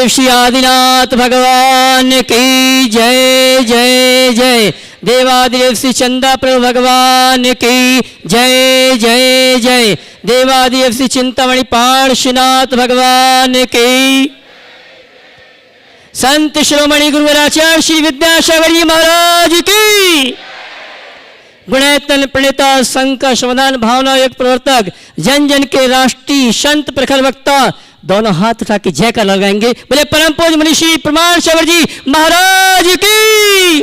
देव श्री आदिनाथ भगवान की जय जय जय। देवादिदेव श्री चंदा प्रभु भगवान की जय जय जय। देवादिदेव श्री चिंतामणि पार्श्वनाथ भगवान की। संत शिरोमणि गुरुवराचार्य श्री विद्यासागर जी महाराज की। गुणैतन प्रणेता संकर समाधान भावना योग प्रवर्तक जन जन के राष्ट्रीय संत प्रखर वक्ता दोनों हाथ उठा के जय कर लगाएंगे। बोले परम पूज्य मनीषी प्रमाण सागर जी महाराज की।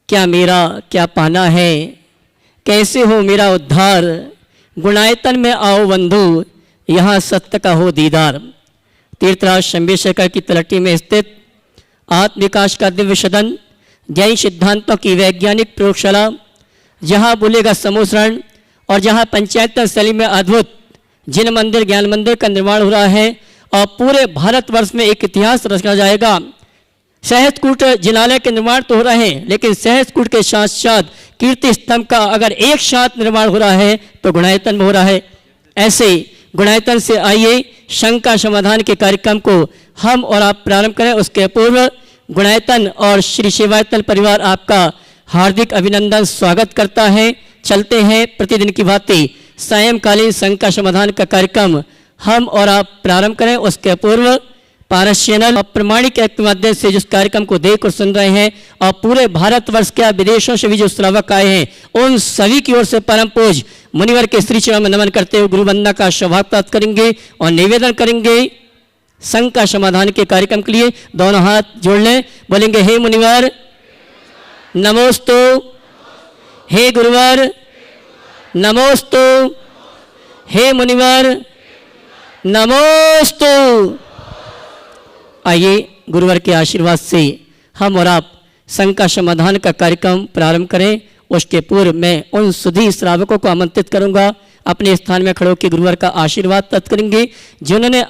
क्या मेरा क्या पाना है, कैसे हो मेरा उद्धार। गुणायतन में आओ बंधु, यहाँ सत्य का हो दीदार। तीर्थराज शंभेशकर की तलहटी में स्थित आत्म विकास का दिव्य सदन, जैन सिद्धांतों की वैज्ञानिक प्रयोगशाला, जहाँ बोलेगा समूह और जहाँ पंचायत शैली में अद्भुत जिन मंदिर ज्ञान मंदिर का निर्माण हो रहा है और पूरे भारतवर्ष में एक इतिहास रचा जाएगा। सहस्त्रकूट जिनालय के निर्माण तो हो रहे हैं, लेकिन सहस्त्रकूट के साथ साथ कीर्ति स्तंभ का अगर एक साथ निर्माण हो रहा है तो गुणायतन में हो रहा है। ऐसे गुणायतन से आइए शंका समाधान के कार्यक्रम को हम और आप प्रारंभ करें। उसके पूर्व गुणायतन और श्री सेवायतन परिवार आपका हार्दिक अभिनंदन स्वागत करता है। चलते हैं प्रतिदिन की भांति सायंकालीन शंका समाधान का कार्यक्रम हम और आप प्रारंभ करें। उसके पूर्व पारस चैनल और प्रमाणिक ऐप के माध्यम से जिस कार्यक्रम को देख और सुन रहे हैं और पूरे भारतवर्ष के विदेशों से भी जो श्रावक आए हैं उन सभी की ओर से परम पूज्य मुनिवर के श्री चरणों में नमन करते हुए गुरु वंदना का सौभाग्य प्राप्त करेंगे और निवेदन करेंगे शंका समाधान के कार्यक्रम के लिए दोनों हाथ जोड़ लें। बोलेंगे हे मुनिवर नमोस्तु, हे गुरुवर नमोस्तु, हे मुनिवर नमोस्तु। आइए गुरुवर के आशीर्वाद से हम और आप शंका समाधान का कार्यक्रम प्रारंभ करें। उसके पूर्व मैं उन सुधी श्रावकों को आमंत्रित करूंगा अपने स्थान में खड़े होकर गुरुवर का आशीर्वाद प्राप्त करेंगे। जिन्होंने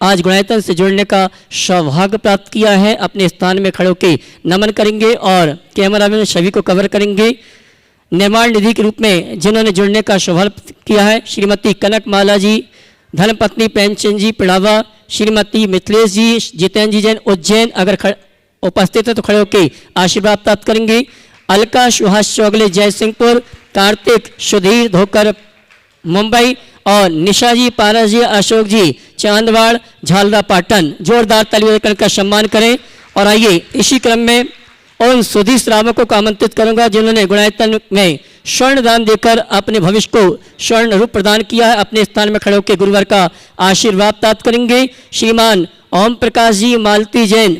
आज गुणायतन से जुड़ने का सौभाग्य प्राप्त किया है अपने स्थान में खड़े होकर नमन करेंगे और कैमरा में सभी को कवर करेंगे। निर्माण निधि के रूप में जिन्होंने जुड़ने का सौभाग्य किया है श्रीमती कनक माला जी, धर्मपत्नी प्रेमचंद जी पिड़ावा, श्रीमती मिथिलेश जी, जितेंद्र जी जैन उज्जैन अगर उपस्थित है तो खड़े होकर आशीर्वाद प्राप्त करेंगे। अलका सुहास चौगले जयसिंहपुर, कार्तिक सुधीर धोकर मुंबई और निशा जी पारस जी अशोक जी चांदवाड़ झालरा पाटन। जोरदार तालियों का सम्मान करें। और आइए इसी क्रम में उन सुधी श्रावकों को आमंत्रित करूंगा जिन्होंने गुणायतन में स्वर्ण दान देकर अपने भविष्य को स्वर्ण रूप प्रदान किया है। अपने स्थान में खड़े होकर गुरुवर का आशीर्वाद प्राप्त करेंगे। श्रीमान ओम प्रकाश जी मालती जैन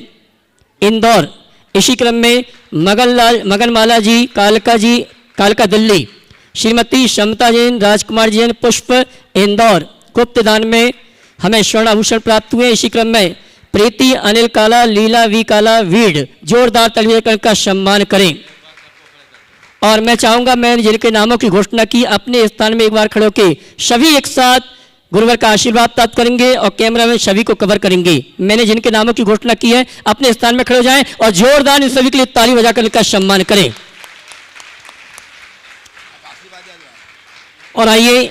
इंदौर। इसी क्रम में मगनमाला जी कालका दिल्ली, श्रीमती समता जैन राजकुमार जैन पुष्प इंदौर। गुप्त दान में हमें स्वर्ण आभूषण प्राप्त हुए। इसी क्रम में प्रीति अनिल काला, लीला वी काला वीड। जोरदार तालियों का सम्मान करें। और मैं चाहूंगा मैंने जिनके नामों की घोषणा की अपने स्थान में एक बार खड़े होकर सभी एक साथ गुरुवर का आशीर्वाद प्राप्त करेंगे और कैमरा में सभी को कवर करेंगे। मैंने जिनके नामों की घोषणा की है अपने स्थान में खड़े हो जाएं और जोरदार इन सभी के लिए ताली बजाकर इनका सम्मान करें। और आइए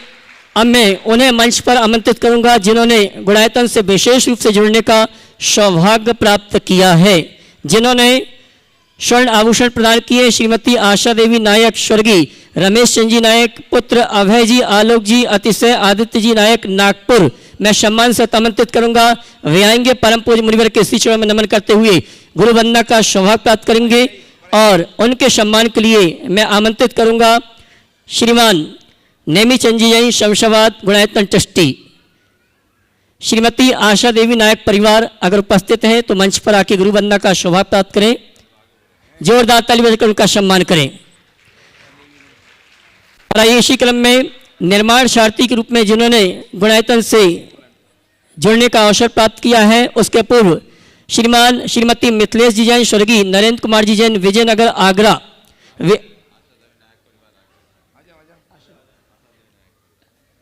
अब मैं उन्हें मंच पर आमंत्रित करूंगा जिन्होंने गुणायतन से विशेष रूप से जुड़ने का सौभाग्य प्राप्त किया है। जिन्होंने स्वर्ण आभूषण प्रदान किए श्रीमती आशा देवी नायक स्वर्गीय रमेश चंद जी नायक, पुत्र अभय जी, आलोक जी, अतिशय आदित्य जी नायक नागपुर। मैं सम्मान से आमंत्रित करूंगा। वे आएंगे परम पूज्य मुनिवर के श्री चरणों में नमन करते हुए गुरु वंदना का सौभाग्य प्राप्त करेंगे। और उनके सम्मान के लिए मैं आमंत्रित करूंगा श्रीमान नेमी चंद जी जैन शमशाबाद गुणायतन ट्रस्टी। श्रीमती आशा देवी नायक परिवार अगर उपस्थित हैं तो मंच पर आके गुरु वंदना का सौभाग्य प्राप्त करें। जोरदार ताली बजाकर उनका सम्मान करें। और आइए इसी क्रम में निर्माण सारथी के रूप में जिन्होंने गुणायतन से जुड़ने का अवसर प्राप्त किया है उसके पूर्व श्रीमती मिथिलेश जी जैन स्वर्गीय नरेंद्र कुमार जी जैन विजयनगर आगरा।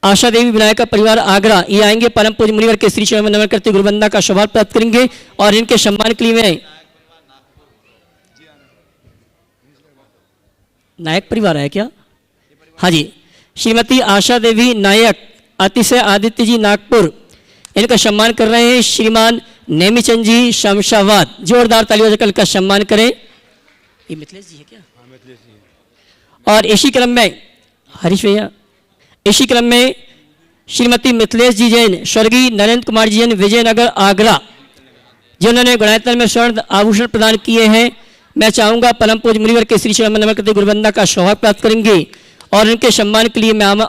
आशा देवी विनायक परिवार आगरा ये आएंगे परम पूज्य मुनिवर के श्री चरणों में नमन करते गुरु वंदना का सौभाग्य प्राप्त करेंगे। और इनके सम्मान के लिए मैं नायक परिवार है क्या? हाँ जी, श्रीमती आशा देवी नायक, अतिशय आदित्य जी नागपुर, इनका सम्मान कर रहे हैं श्रीमान नेमीचंद जी शमशाबाद। जोरदार तालियों से इनका सम्मान करें। ये मिथिलेश जी है क्या? हाँ, मिथिलेश जी है। और इसी क्रम में हरीश भैया, इसी क्रम में श्रीमती मिथिलेश जी जैन स्वर्गीय नरेंद्र कुमार जी जैन विजयनगर आगरा, जिन्होंने गुणायतन में स्वर्ण आभूषण प्रदान किए हैं, मैं चाहूंगा परम पूज्य मुनिवर के श्री चरण नमन करते गुरुवंदना का सौभाग्य प्राप्त करेंगे और उनके सम्मान के लिए मैं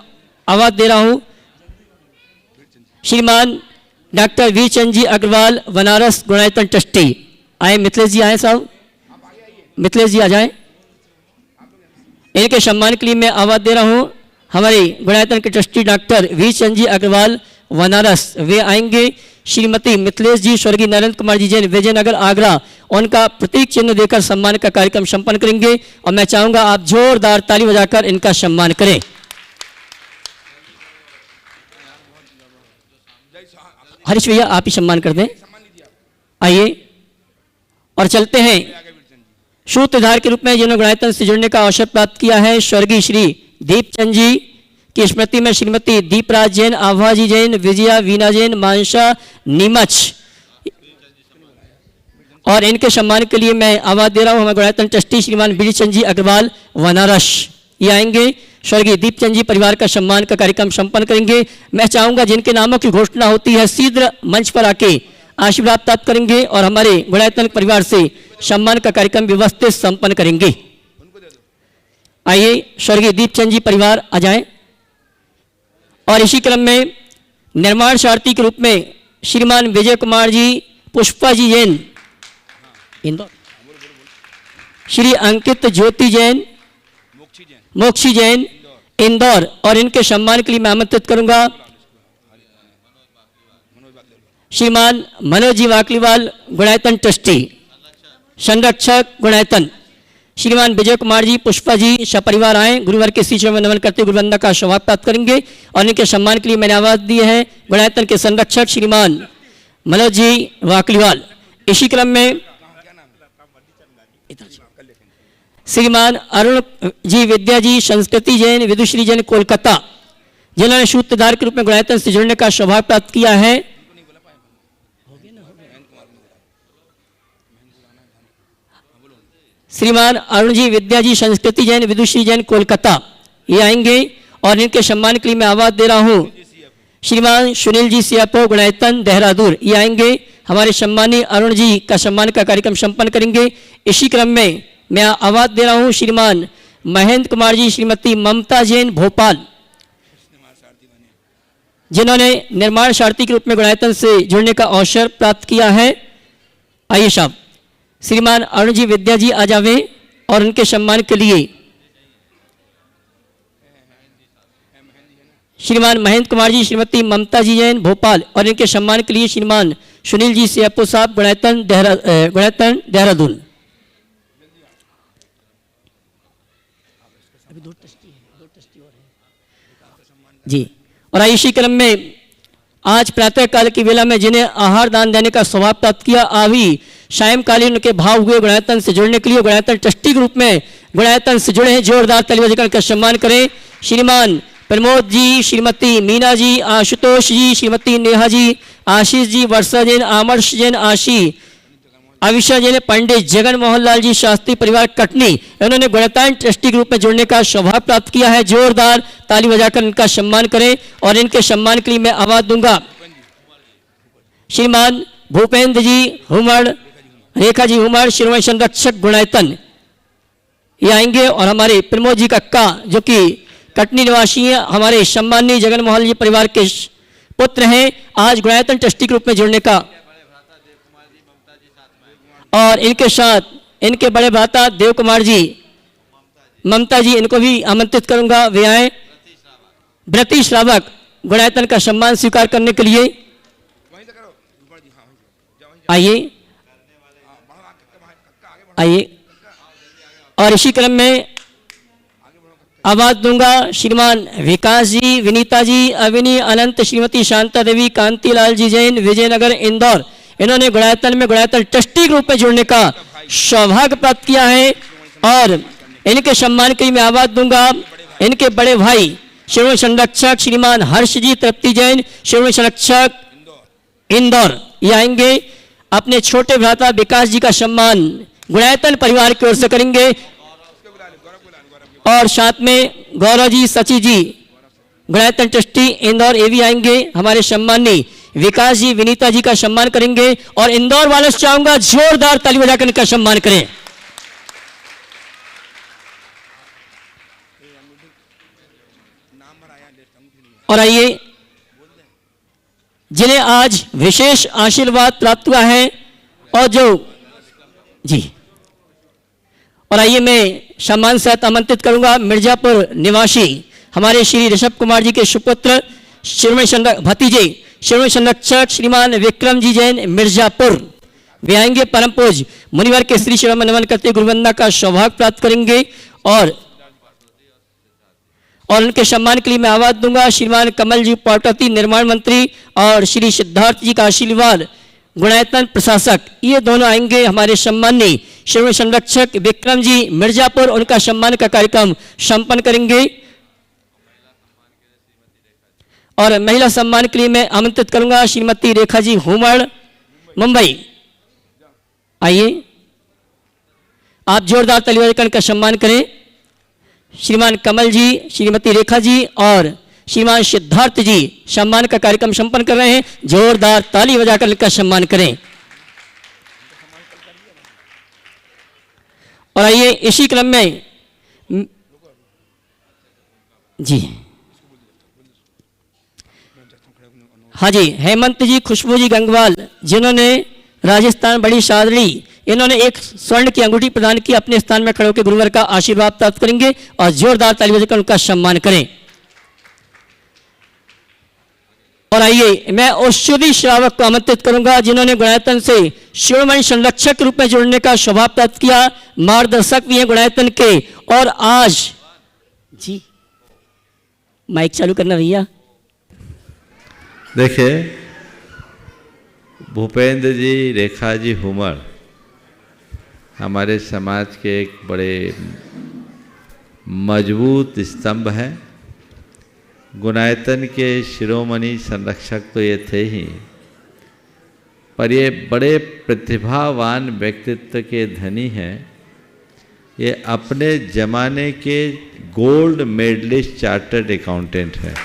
आवाज दे रहा हूं श्रीमान डॉक्टर वीरचंद जी अग्रवाल बनारस गुणायतन ट्रस्टी। आए मिथिलेश जी, आए साहब, मिथिलेश जी आ जाए। इनके सम्मान के लिए मैं आवाज दे रहा हूं हमारे गुणायतन के ट्रस्टी डॉक्टर वीरचंद जी अग्रवाल बनारस, वे आएंगे। श्रीमती मिथिलेश जी स्वर्गीय नरेंद्र कुमार जी जैन विजयनगर आगरा, उनका प्रतीक चिन्ह देकर सम्मान का कार्यक्रम संपन्न करेंगे और मैं चाहूंगा आप जोरदार ताली बजाकर इनका सम्मान करें। हरीश भैया आप ही सम्मान कर दें। आइए और चलते हैं सूत्रधार के रूप में जिन्होंने गुणायतन से जुड़ने का अवसर प्राप्त किया है स्वर्गीय श्री दीपचंद जी की स्मृति में श्रीमती दीपराज जैन, आभाजी जैन, विजया वीना जैन, मानसा नीमच, और इनके सम्मान के लिए मैं आवाज दे रहा हूं हमारे गुणायतन ट्रस्टी श्रीमान वीरचंद जी अग्रवाल बनारस, ये आएंगे। स्वर्गीय दीपचंद जी परिवार का सम्मान का कार्यक्रम संपन्न करेंगे। मैं चाहूंगा जिनके नामों की घोषणा होती है शीघ्र मंच पर आके आशीर्वाद प्राप्त करेंगे और हमारे गुणायतन परिवार से सम्मान का कार्यक्रम व्यवस्थित संपन्न करेंगे। आइए स्वर्गीय दीपचंद जी परिवार आ जाएं। और इसी क्रम में निर्माण सारथी के रूप में श्रीमान विजय कुमार जी पुष्पा जी जैन इंदौर, श्री अंकित ज्योति जैन मोक्षी जैन इंदौर, और इनके सम्मान के लिए मैं आमंत्रित करूंगा श्रीमान मनोज जी वाकलीवाल गुणायतन ट्रस्टी संरक्षक गुणायतन, श्रीमान विजय कुमार जी पुष्पा जी सपरिवार आए, गुरुवार के श्री चरण में नमन करते गुरुवंदना का सौभाग्य प्राप्त करेंगे और इनके सम्मान के लिए मैंने आवाज दी है गुणायतन के संरक्षक श्रीमान मनोज जी वाकलीवाल। इसी क्रम में श्रीमान अरुण जी विद्या जी संस्कृति जैन विदुश्री जैन कोलकाता, जिन्होंने सूत्रधार के रूप में गुणायतन से जुड़ने का सौभाग्य प्राप्त किया है। श्रीमान अरुण जी विद्या जी संस्कृति जैन विदुश्री जैन कोलकाता, ये आएंगे और इनके सम्मान के लिए मैं आवाज दे रहा हूं श्रीमान सुनील जी सियापो गुणायतन देहरादून, ये आएंगे हमारे सम्मानीय अरुण जी का सम्मान का कार्यक्रम संपन्न करेंगे। इसी क्रम में मैं आवाज दे रहा हूं श्रीमान महेंद्र कुमार जी श्रीमती ममता जैन भोपाल, जिन्होंने निर्माण सारथी के रूप में गुणायतन से जुड़ने का अवसर प्राप्त किया है। आइए साहब श्रीमान अरुण जी विद्या जी आ जावे और उनके सम्मान के लिए श्रीमान महेंद्र कुमार जी श्रीमती ममता जी जैन भोपाल, और इनके सम्मान के लिए श्रीमान सुनील जी सियापो साहब गुणायतन देहरादून। जी, और इसी क्रम में आज प्रातः काल की वेला में जिन्हें आहार दान देने का सौभाग्य प्राप्त किया, अभी सायंकालीन उनके भाव हुए गुणायतन से जुड़ने के लिए गुणायतन ट्रस्टी के रूप में गुणायतन से जुड़े हैं, जोरदार ताली बजाकर का सम्मान करें। श्रीमान प्रमोद जी श्रीमती मीना जी आशुतोष जी श्रीमती नेहा जी आशीष जी वर्षा जैन आमर्श जैन आशी अविशा जैन पंडित जगन मोहन लाल जी शास्त्री परिवार कटनी, इन्होंने गुणायतन ट्रस्टी के रूप में जुड़ने का सौभाग्य प्राप्त किया है। जोरदार ताली बजाकर इनका सम्मान करें और इनके सम्मान के लिए मैं आवाज दूंगा श्रीमान भूपेंद्र जी हुमड़ रेखा जी हुमड़ शिरोमणि संरक्षक गुणायतन, ये आएंगे और हमारे प्रमोद जी कक्का जो कि कटनी निवासी हैं, हमारे सम्मानीय जगन मोहन जी परिवार के पुत्र हैं, आज गुणायतन ट्रस्टी के रूप में जुड़ने का, और इनके साथ इनके बड़े भ्राता देव कुमार जी ममता जी, इनको भी आमंत्रित करूंगा, वे आए व्रती श्रावक गुणायतन का सम्मान स्वीकार करने के लिए। आइए आइए और इसी क्रम में आवाज दूंगा श्रीमान विकास जी विनीता जी अविनी अनंत श्रीमती शांता देवी कांतिलाल जी जैन विजयनगर इंदौर, इन्होंने गुणायतन में गुणायतन ट्रस्टी के रूप में जुड़ने का सौभाग्य प्राप्त किया है और इनके सम्मान के लिए मैं आवाज दूंगा इनके बड़े भाई शिरोमणि संरक्षक श्रीमान हर्ष जी तृप्ति जैन शिरोमणि संरक्षक इंदौर ये आएंगे, अपने छोटे भ्राता विकास जी का सम्मान गुणायतन परिवार की ओर से करेंगे। और साथ में गौरव जी, सची जी, गुणायतन ट्रस्टी इंदौर ये भी आएंगे, हमारे सम्मानी विकास जी, विनीता जी का सम्मान करेंगे। और इंदौर वालों से चाहूंगा जोरदार ताली बजाकर इनका सम्मान करें। और आइए जिन्हें आज विशेष आशीर्वाद प्राप्त हुआ है और जो जी, और आइए मैं सम्मान से आमंत्रित करूंगा मिर्जापुर निवासी हमारे श्री ऋषभ कुमार जी के सुपुत्र श्रीमती भतीजे श्रीमती संरक्षक श्रीमान विक्रम जी जैन मिर्जापुर वे आएंगे। परम पूज्य मुनिवर के श्री श्रम नमन करते गुरुवंदना का सौभाग्य प्राप्त करेंगे। और उनके सम्मान के लिए मैं आवाज दूंगा श्रीमान कमल जी पौटती निर्माण मंत्री और श्री सिद्धार्थ जी का आशीर्वाद गुणायतन प्रशासक, ये दोनों आएंगे। हमारे सम्मानी श्रीमती संरक्षक विक्रम जी मिर्जापुर, उनका सम्मान का कार्यक्रम संपन्न करेंगे। और महिला सम्मान के लिए मैं आमंत्रित करूंगा श्रीमती रेखा जी हुमड़ मुंबई। आइए आप जोरदार ताली बजाकर का सम्मान करें। श्रीमान कमल जी, श्रीमती रेखा जी और श्रीमान सिद्धार्थ जी सम्मान का कार्यक्रम संपन्न कर रहे हैं, जोरदार ताली बजाकर इनका सम्मान करें। और आइए इसी क्रम में जी, हाँ जी, हेमंत जी, खुशबू जी गंगवाल, जिन्होंने राजस्थान बड़ी शादरी, इन्होंने एक स्वर्ण की अंगूठी प्रदान की, अपने स्थान में खड़े होकर गुरुवर का आशीर्वाद प्राप्त करेंगे और जोरदार ताली बजाकर उनका सम्मान करें। और आइए मैं उस शुद्ध श्रावक को आमंत्रित करूंगा जिन्होंने गुणायतन से शिरोमणि संरक्षक के रूप में जुड़ने का सौभाग्य प्राप्त किया, मार्गदर्शक भी हैं गुणायतन के। और आज जी माइक चालू करना भैया। देखिए, भूपेंद्र जी, रेखा जी हुमड़ हमारे समाज के एक बड़े मजबूत स्तंभ हैं। गुणायतन के शिरोमणि संरक्षक तो ये थे ही, पर ये बड़े प्रतिभावान व्यक्तित्व के धनी हैं। ये अपने ज़माने के गोल्ड मेडलिस्ट चार्टर्ड अकाउंटेंट हैं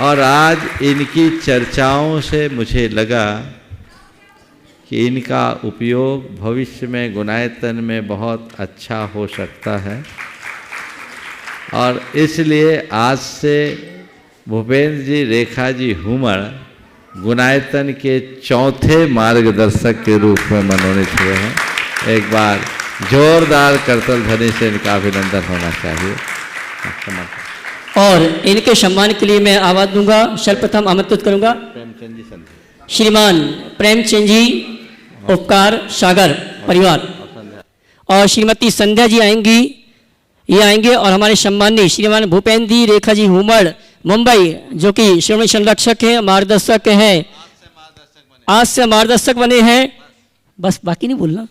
और आज इनकी चर्चाओं से मुझे लगा कि इनका उपयोग भविष्य में गुणायतन में बहुत अच्छा हो सकता है। और इसलिए आज से भूपेंद्र जी, रेखा जी हुमड़ गुणायतन के चौथे मार्गदर्शक के रूप में मनोनीत हुए हैं। एक बार जोरदार करतल ध्वनि से इनका अभिनंदन होना चाहिए। और इनके सम्मान के लिए मैं आवाज दूंगा, सर्वप्रथम आमंत्रित करूंगा प्रेमचंद जी संध्या, श्रीमान प्रेमचंद जी उपकार सागर परिवार, और श्रीमती संध्या जी आएंगी, ये आएंगे। और हमारे सम्मानी श्रीमान भूपेंद्र जी, रेखा जी हुमड़ मुंबई, जो कि श्रोमणी संरक्षक हैं, मार्गदर्शक हैं, आज से मार्गदर्शक बने हैं। बस बाकी नहीं बोलना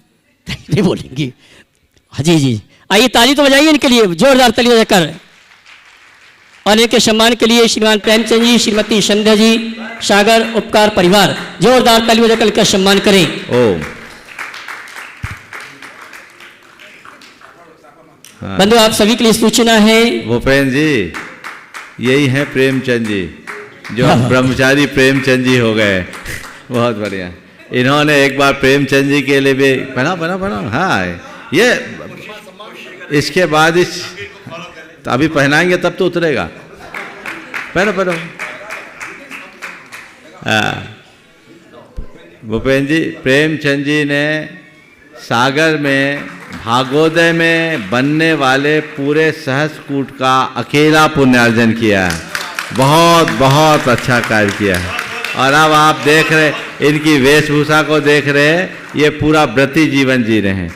नहीं बोलेंगे। हाँ जी जी, आइए ताली तो बजाइए इनके लिए, जोरदार ताली बजाकर। और इनके सम्मान के लिए श्रीमान प्रेमचंद जी, श्रीमती संध्या जी, सागर उपकार परिवार, जोरदार ताली बजाकर इनका सम्मान करें। ओम हाँ। बंधु आप सभी के लिए सूचना है, भूपेंद्र जी यही हैं प्रेमचंद जी, जो ब्रह्मचारी प्रेमचंद जी हो गए। बहुत बढ़िया। इन्होंने एक बार प्रेमचंद जी के लिए भी बना हाँ, ये इसके बाद इस तो अभी पहनाएंगे तब तो उतरेगा। पहनो हाँ। भूपेंद्र जी, प्रेमचंद जी ने सागर में भागोदय में बनने वाले पूरे सहस्त्रकूट का अकेला पुण्यार्जन किया है। बहुत बहुत अच्छा कार्य किया है। और अब आप देख रहे, इनकी वेशभूषा को देख रहे, ये पूरा व्रती जीवन जी रहे हैं।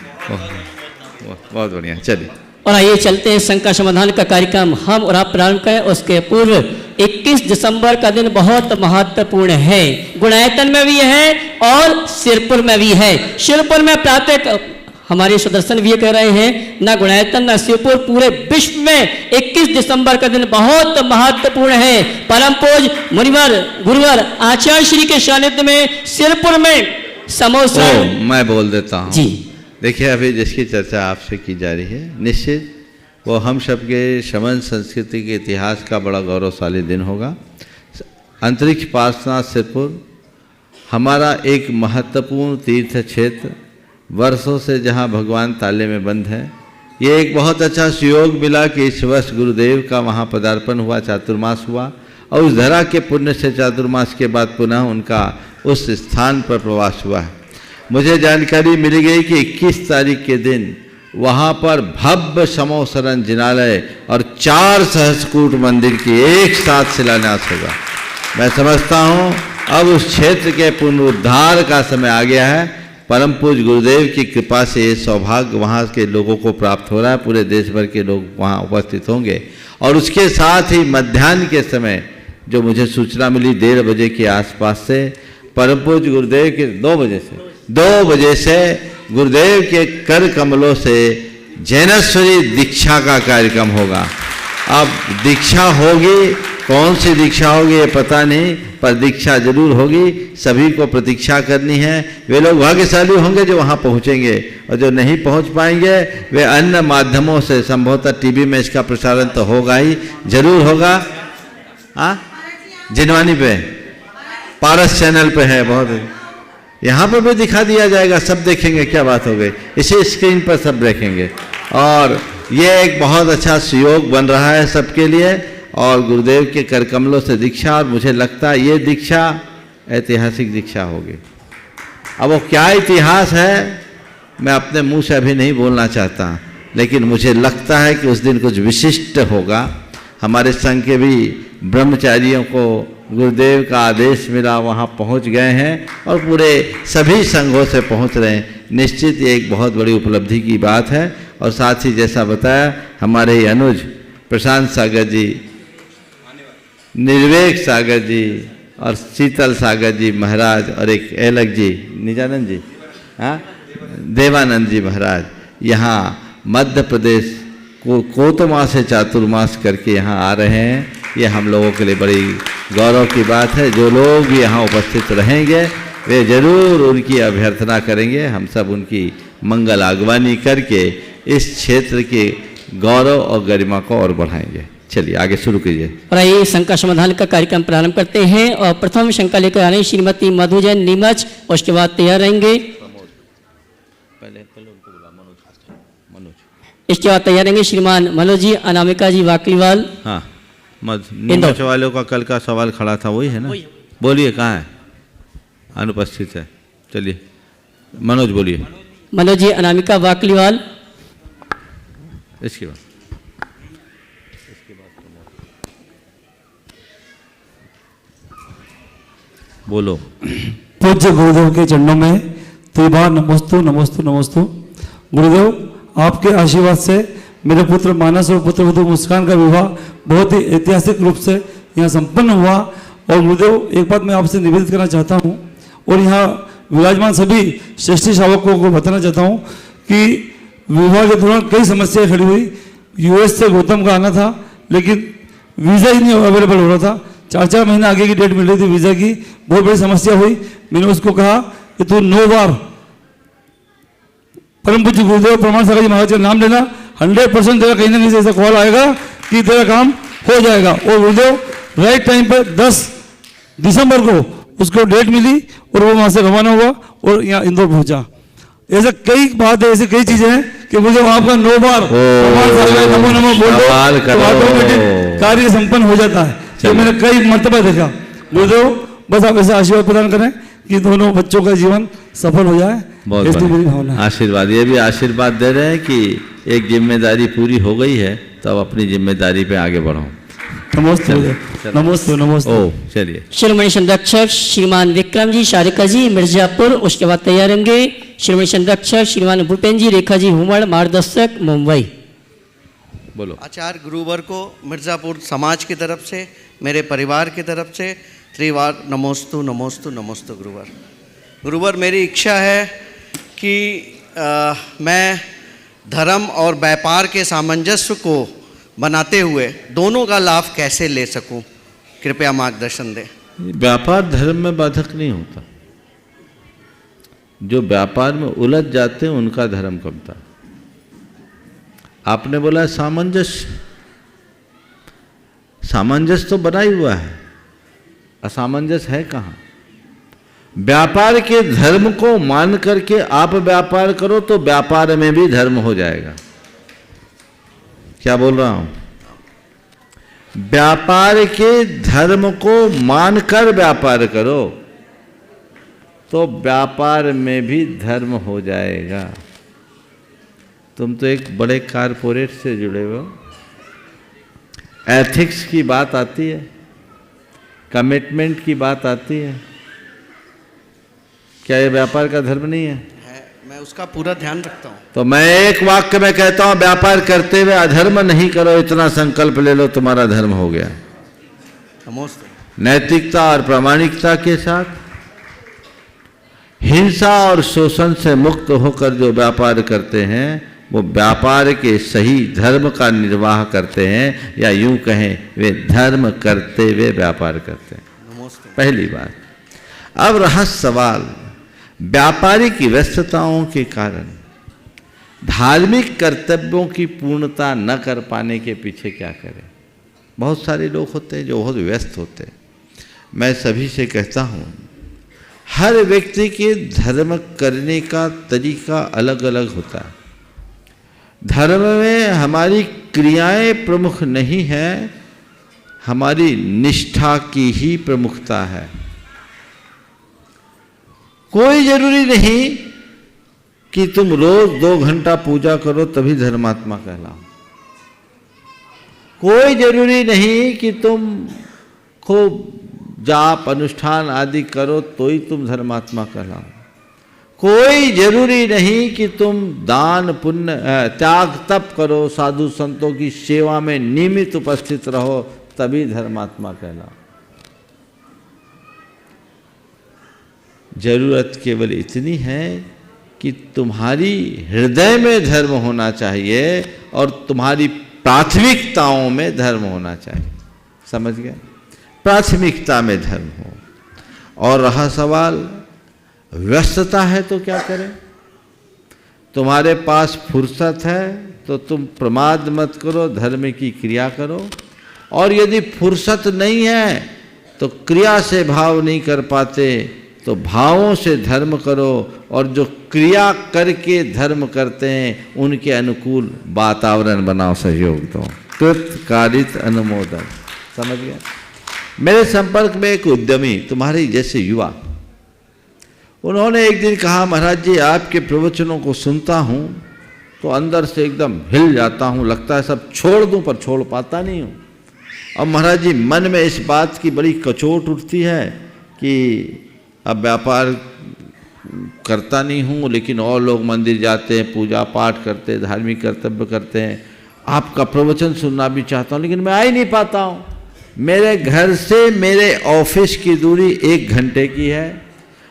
बहुत बढ़िया। चलिए और आइए चलते हैं संघ का समाधान का कार्यक्रम हम और आप प्रारंभ करें। उसके पूर्व 21 दिसंबर का दिन बहुत महत्वपूर्ण है, गुणायतन में भी है और सिरपुर में भी है। सिरपुर में प्रातः हमारे सुदर्शन भी ये कह रहे हैं न गुणायतन न शिवपुर पूरे विश्व में 21 दिसंबर का दिन बहुत महत्वपूर्ण है। परम पूज मुनिवर गुरुवर आचार्य श्री के सानिध्य में सिरपुर में समोसा मैं बोल देता हूँ जी। देखिए अभी जिसकी चर्चा आपसे की जा रही है, निश्चित वो हम सबके शमन संस्कृति के इतिहास का बड़ा गौरवशाली दिन होगा। अंतरिक्ष पार्श्वनाथ सिरपुर हमारा एक महत्वपूर्ण तीर्थ क्षेत्र, वर्षों से जहाँ भगवान ताले में बंद है। ये एक बहुत अच्छा सुयोग मिला कि इस वर्ष गुरुदेव का वहाँ पदार्पण हुआ, चातुर्मास हुआ, और उस धरा के पुण्य से चातुर्मास के बाद पुनः उनका उस स्थान पर प्रवास हुआ है। मुझे जानकारी मिल गई कि 21 तारीख के दिन वहाँ पर भव्य समोसरण जिनालय और 4 सहस्रकूट मंदिर की एक साथ शिलान्यास होगा। मैं समझता हूँ अब उस क्षेत्र के पुनरुद्धार का समय आ गया है। परम पूज गुरुदेव की कृपा से ये सौभाग्य वहाँ के लोगों को प्राप्त हो रहा है। पूरे देश भर के लोग वहाँ उपस्थित होंगे। और उसके साथ ही मध्याह्न के समय जो मुझे सूचना मिली 1:30 बजे के आसपास से परम पूज गुरुदेव के 2 बजे से गुरुदेव के कर कमलों से जैनेश्वरी दीक्षा का कार्यक्रम होगा। अब दीक्षा होगी, कौन सी दीक्षा होगी ये पता नहीं, पर दीक्षा जरूर होगी। सभी को प्रतीक्षा करनी है। वे लोग भाग्यशाली होंगे जो वहाँ पहुँचेंगे, और जो नहीं पहुँच पाएंगे वे अन्य माध्यमों से, संभवतः टीवी में इसका प्रसारण तो होगा ही, जरूर होगा। हाँ, जिनवानी पे, पारस चैनल पे है, बहुत यहाँ पर भी दिखा दिया जाएगा, सब देखेंगे, क्या बात हो गई। इसी स्क्रीन पर सब देखेंगे। और ये एक बहुत अच्छा सुयोग बन रहा है सबके लिए, और गुरुदेव के कर कमलों से दीक्षा, और मुझे लगता है ये दीक्षा ऐतिहासिक दीक्षा होगी। अब वो क्या इतिहास है मैं अपने मुंह से अभी नहीं बोलना चाहता, लेकिन मुझे लगता है कि उस दिन कुछ विशिष्ट होगा। हमारे संघ के भी ब्रह्मचारियों को गुरुदेव का आदेश मिला, वहाँ पहुँच गए हैं, और पूरे सभी संघों से पहुँच रहे हैं। निश्चित ये एक बहुत बड़ी उपलब्धि की बात है। और साथ ही जैसा बताया हमारे ही अनुज प्रशांत सागर जी, निर्वेक सागर जी और शीतल सागर जी महाराज, और एक एलक जी, निजानंद जी, हाँ, देवानंद जी महाराज यहाँ मध्य प्रदेश को कोतमा से चातुर्मास करके यहाँ आ रहे हैं। ये हम लोगों के लिए बड़ी गौरव की बात है। जो लोग भी यहाँ उपस्थित रहेंगे वे जरूर उनकी अभ्यर्थना करेंगे। हम सब उनकी मंगल आगवानी करके इस क्षेत्र के गौरव और गरिमा को और बढ़ाएंगे। चलिए आगे शुरू कीजिए। और आइए शंका समाधान का कार्यक्रम प्रारंभ करते हैं। और प्रथम शंका लेकर आ रही हैं श्रीमती मधु जैन नीमच, उसके बाद तैयार रहेंगे, इसके बाद तैयार रहेंगे श्रीमान मनोज जी अनामिका जी वाकलीवाल। हाँ, नीमच वालों का कल का सवाल खड़ा था, वही है ना? बोलिए, कहाँ है? अनुपस्थित है। चलिए मनोज बोलिए। मनोज जी अनामिका वाकलीवाल। इसके बाद बोलो। पूज्य गुरुदेव के चरणों में त्रिबार नमोस्तु नमोस्तु नमोस्तु। गुरुदेव आपके आशीर्वाद से मेरे पुत्र मानस और पुत्र वधू मुस्कान का विवाह बहुत ही ऐतिहासिक रूप से यहाँ संपन्न हुआ। और गुरुदेव एक बात मैं आपसे निवेदित करना चाहता हूँ, और यहाँ विराजमान सभी श्रेष्ठ श्रावकों को बताना चाहता हूँ कि विवाह के दौरान कई समस्याएं खड़ी हुई। यूएस से गौतम का आना था, लेकिन वीज़ा ही नहीं अवेलेबल हो रहा था। 4-4 महीना आगे की डेट मिल रही थी वीज़ा की। बहुत बड़ी समस्या हुई। मैंने उसको कहा कि तू 9 बार परम पूज्य गुरुदेव प्रमाण सागर जी महाराज का नाम लेना, 100% तेरा कहीं ना कहीं से ऐसा कॉल आएगा कि तेरा काम हो जाएगा। और गुरुदेव राइट टाइम पर 10 दिसंबर को उसको डेट मिली, और वो वहाँ से रवाना हुआ और यहाँ इंदौर पहुँचा। ऐसा कई बात है, ऐसी कई चीजें हैं कि गुरुदेव आपका 9 बार नमो नमो बोल दो तो ऑटोमेटिक कार्य संपन्न हो जाता है। ये मैंने कई मर्तबा देखा। गुरुदेव बस आप ऐसा आशीर्वाद प्रदान करें कि दोनों बच्चों का जीवन सफल हो जाए, ऐसी मेरी भावना है। आशीर्वाद, ये भी आशीर्वाद दे रहे हैं कि एक जिम्मेदारी पूरी हो गई है, तो अब अपनी जिम्मेदारी पे आगे बढ़ो। नमस्ते नमस्ते नमस्ते। ओ चलिए। शिरोमणि संरक्षक श्रीमान विक्रम जी शारिका जी मिर्जापुर, उसके बाद तैयार रहेंगे शिरोमणि संरक्षक श्रीमान भूपेन जी रेखा जी हुमड़ मार्गदर्शक मुंबई। बोलो। आचार्य गुरुवर को मिर्ज़ापुर समाज की तरफ से, मेरे परिवार की तरफ से त्रिवार नमोस्तु नमोस्तु नमोस्तु। गुरुवर, गुरुवर मेरी इच्छा है कि मैं धर्म और व्यापार के सामंजस्य को बनाते हुए दोनों का लाभ कैसे ले सकूं, कृपया मार्गदर्शन दें। व्यापार धर्म में बाधक नहीं होता। जो व्यापार में उलझ जाते हैं उनका धर्म कमता। आपने बोला सामंजस्य, सामंजस्य तो बना ही हुआ है, असामंजस्य है कहाँ? व्यापार के धर्म को मान करके आप व्यापार करो तो व्यापार में भी धर्म हो जाएगा। क्या बोल रहा हूं? व्यापार के धर्म को मानकर व्यापार करो तो व्यापार में भी धर्म हो जाएगा। तुम तो एक बड़े कारपोरेट से जुड़े हो, एथिक्स की बात आती है, कमिटमेंट की बात आती है, क्या ये व्यापार का धर्म नहीं है? मैं उसका पूरा ध्यान रखता हूँ। तो मैं एक वाक्य में कहता हूं, व्यापार करते हुए अधर्म नहीं करो, इतना संकल्प ले लो, तुम्हारा धर्म हो गया। नमस्ते। नैतिकता और प्रामाणिकता के साथ हिंसा और शोषण से मुक्त होकर जो व्यापार करते हैं वो व्यापार के सही धर्म का निर्वाह करते हैं, या यूं कहें वे धर्म करते हुए व्यापार करते हैं। नमस्ते। पहली बात। अब रहा सवाल, व्यापारी की व्यस्तताओं के कारण धार्मिक कर्तव्यों की पूर्णता न कर पाने के पीछे क्या करें? बहुत सारे लोग होते हैं जो बहुत व्यस्त होते हैं। मैं सभी से कहता हूँ, हर व्यक्ति के धर्म करने का तरीका अलग अलग होता है। धर्म में हमारी क्रियाएं प्रमुख नहीं है, हमारी निष्ठा की ही प्रमुखता है। कोई जरूरी नहीं कि तुम रोज 2 घंटा पूजा करो तभी धर्मात्मा कहलाओ। कोई जरूरी नहीं कि तुम खूब जाप अनुष्ठान आदि करो तो ही तुम धर्मात्मा कहलाओ। कोई जरूरी नहीं कि तुम दान पुण्य त्याग तप करो, साधु संतों की सेवा में नियमित उपस्थित रहो तभी धर्मात्मा कहलाओ। जरूरत केवल इतनी है कि तुम्हारी हृदय में धर्म होना चाहिए और तुम्हारी प्राथमिकताओं में धर्म होना चाहिए। समझ गए? प्राथमिकता में धर्म हो। और रहा सवाल, व्यस्तता है तो क्या करें? तुम्हारे पास फुर्सत है तो तुम प्रमाद मत करो, धर्म की क्रिया करो। और यदि फुर्सत नहीं है तो क्रिया से भाव नहीं कर पाते तो भावों से धर्म करो, और जो क्रिया करके धर्म करते हैं उनके अनुकूल वातावरण बनाओ, सहयोग दो। कृत कारित अनुमोदन। समझ गए? मेरे संपर्क में एक उद्यमी, तुम्हारे जैसे युवा, उन्होंने एक दिन कहा, महाराज जी आपके प्रवचनों को सुनता हूँ तो अंदर से एकदम हिल जाता हूँ, लगता है सब छोड़ दूँ पर छोड़ पाता नहीं हूँ। अब महाराज जी मन में इस बात की बड़ी कचोट उठती है कि अब व्यापार करता नहीं हूँ, लेकिन और लोग मंदिर जाते हैं, पूजा पाठ करते हैं, धार्मिक कर्तव्य करते हैं, आपका प्रवचन सुनना भी चाहता हूँ लेकिन मैं आ ही नहीं पाता हूँ। मेरे घर से मेरे ऑफिस की दूरी 1 घंटे की है।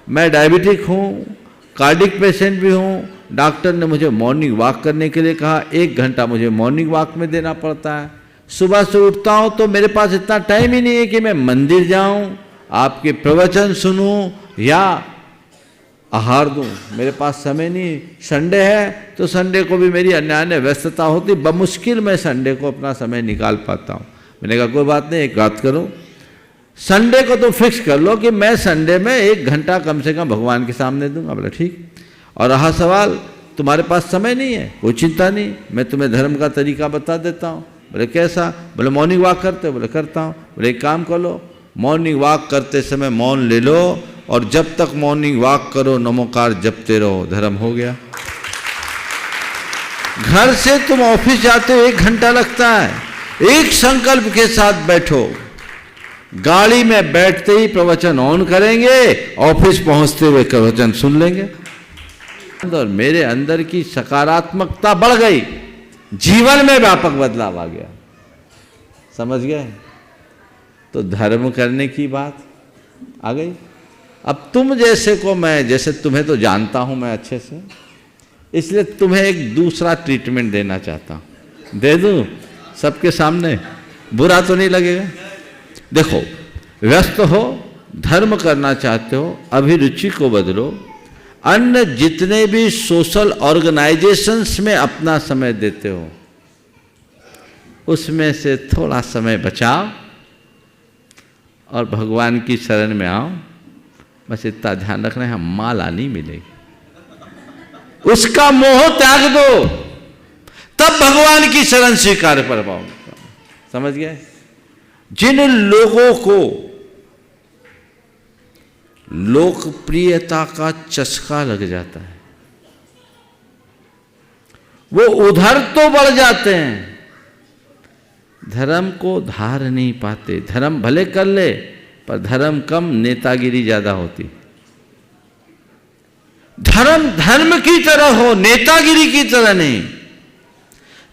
मैं डायबिटिक हूँ, कार्डिक पेशेंट भी हूँ। डॉक्टर ने मुझे मॉर्निंग वॉक करने के लिए कहा, 1 घंटा मुझे मॉर्निंग वॉक में देना पड़ता है। सुबह से उठता हूँ तो मेरे पास इतना टाइम ही नहीं है कि मैं मंदिर जाऊँ, आपके प्रवचन सुनूं या आहार दूं। मेरे पास समय नहीं। संडे है तो संडे को भी मेरी अन्य व्यस्तता होती, बमुश्किल मैं संडे को अपना समय निकाल पाता हूँ। मैंने कहा कोई बात नहीं, एक बात करो, संडे को तो फिक्स कर लो कि मैं संडे में 1 घंटा कम से कम भगवान के सामने दूंगा। बोला ठीक। और रहा सवाल, तुम्हारे पास समय नहीं है, कोई चिंता नहीं, मैं तुम्हें धर्म का तरीका बता देता हूँ। बोले कैसा? बोले मॉर्निंग वॉक करते हो? बोले करता हूँ। बोले एक काम कर लो, मॉर्निंग वॉक करते समय मौन ले लो और जब तक मॉर्निंग वॉक करो नमोकार जपते रहो, धर्म हो गया। घर से तुम ऑफिस जाते हो 1 घंटा लगता है, एक संकल्प के साथ बैठो, गाड़ी में बैठते ही प्रवचन ऑन करेंगे, ऑफिस पहुंचते हुए प्रवचन सुन लेंगे। और मेरे अंदर की सकारात्मकता बढ़ गई, जीवन में व्यापक बदलाव आ गया। समझ गए? तो धर्म करने की बात आ गई। अब तुम जैसे को मैं, जैसे तुम्हें तो जानता हूं मैं अच्छे से, इसलिए तुम्हें एक दूसरा ट्रीटमेंट देना चाहता हूँ। दे दूँ सबके सामने? बुरा तो नहीं लगेगा? देखो, व्यस्त हो, धर्म करना चाहते हो, अभिरुचि को बदलो। अन्य जितने भी सोशल ऑर्गेनाइजेशंस में अपना समय देते हो, उसमें से थोड़ा समय बचाओ और भगवान की शरण में आओ। बस इतना ध्यान रखना है, माला नहीं मिलेगी। उसका मोह त्याग दो, तब भगवान की शरण स्वीकार कर पाओगे। समझ गए? जिन लोगों को लोकप्रियता का चस्का लग जाता है, वो उधर तो बढ़ जाते हैं, धर्म को धार नहीं पाते। धर्म भले कर ले, पर धर्म कम, नेतागिरी ज्यादा होती। धर्म धर्म की तरह हो, नेतागिरी की तरह नहीं।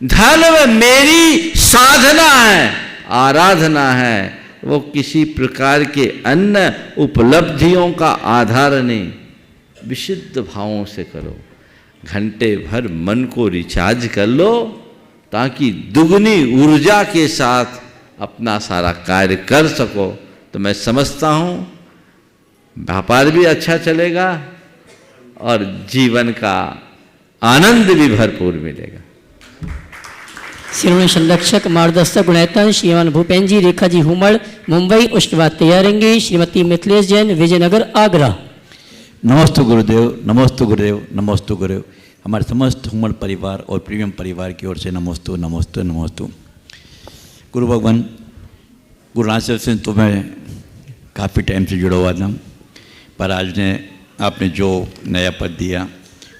धर्म मेरी साधना है, आराधना है, वो किसी प्रकार के अन्य उपलब्धियों का आधार नहीं। विशुद्ध भावों से करो, घंटे भर मन को रिचार्ज कर लो, ताकि दुगनी ऊर्जा के साथ अपना सारा कार्य कर सको। तो मैं समझता हूँ व्यापार भी अच्छा चलेगा और जीवन का आनंद भी भरपूर मिलेगा। शिरोमणि संरक्षक मार्गदर्शक गुणायतन श्रीमान भूपेन जी रेखा जी हुमड़ मुंबई, उसके बाद तैयार रहेंगे श्रीमती मिथिलेश जैन विजयनगर आगरा। नमस्ते गुरुदेव, नमस्ते गुरुदेव, नमस्ते गुरुदेव। हमारे समस्त हुमड़ परिवार और प्रीमियम परिवार की ओर से नमस्ते नमस्ते नमस्ते। गुरु भगवान गुरुनाथ साहब से तो मैं काफ़ी टाइम से जुड़ा हुआ था, पर आज ने आपने जो नया पद दिया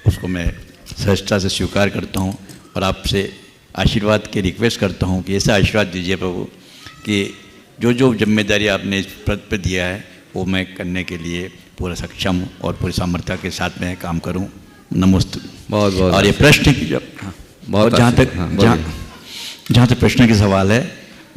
उसको मैं सहजता से स्वीकार करता हूँ और आपसे आशीर्वाद की रिक्वेस्ट करता हूँ कि ऐसा आशीर्वाद दीजिए प्रभु कि जो जो जिम्मेदारी आपने इस पद पर दिया है वो मैं करने के लिए पूरा सक्षम और पूरी सामर्थ्य के साथ में काम करूँ। नमस्ते। बहुत बहुत। और ये प्रश्न की जब बहुत जहाँ तक हाँ, जहाँ तक प्रश्न की सवाल है,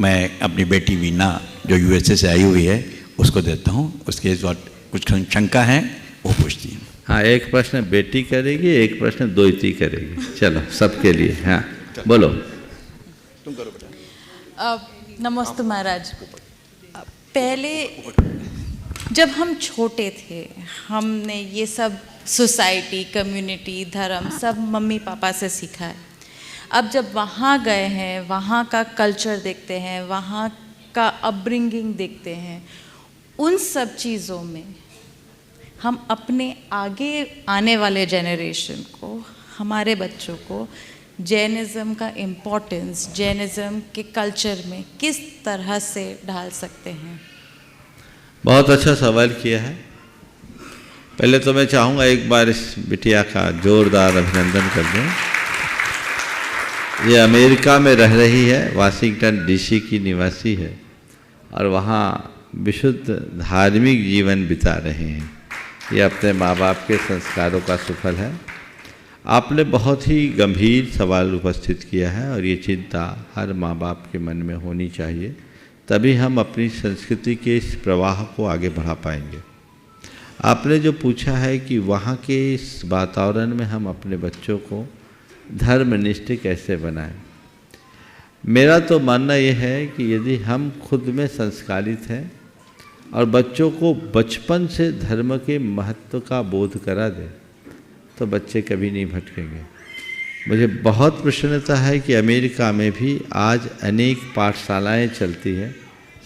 मैं अपनी बेटी वीना जो यूएसए से आई हुई है उसको देता हूँ। उसके बाद कुछ शंका है वो पूछती है। हाँ, एक प्रश्न बेटी करेगी, एक प्रश्न द्वैती करेगी। चलो सबके लिए। हाँ बोलो। तुम करो बेटा। नमस्ते महाराज। पहले जब हम छोटे थे, हमने ये सब सोसाइटी, कम्युनिटी, धर्म सब मम्मी पापा से सीखा है। अब जब वहाँ गए हैं, वहाँ का कल्चर देखते हैं, वहाँ का अपब्रिंगिंग देखते हैं, उन सब चीज़ों में हम अपने आगे आने वाले जनरेशन को, हमारे बच्चों को जैनिज़्म का इम्पोर्टेंस, जैनिज़्म के कल्चर में किस तरह से ढाल सकते हैं? बहुत अच्छा सवाल किया है। पहले तो मैं चाहूँगा एक बार इस बिटिया का जोरदार अभिनंदन कर दूँ। ये अमेरिका में रह रही है, वाशिंगटन डीसी की निवासी है और वहाँ विशुद्ध धार्मिक जीवन बिता रहे हैं। ये अपने माँ बाप के संस्कारों का सुफल है। आपने बहुत ही गंभीर सवाल उपस्थित किया है और ये चिंता हर माँ बाप के मन में होनी चाहिए, तभी हम अपनी संस्कृति के इस प्रवाह को आगे बढ़ा पाएंगे। आपने जो पूछा है कि वहाँ के इस वातावरण में हम अपने बच्चों को धर्मनिष्ठ कैसे बनाएं, मेरा तो मानना यह है कि यदि हम खुद में संस्कारित हैं और बच्चों को बचपन से धर्म के महत्व का बोध करा दें, तो बच्चे कभी नहीं भटकेंगे। मुझे बहुत प्रसन्नता है कि अमेरिका में भी आज अनेक पाठशालाएं चलती हैं।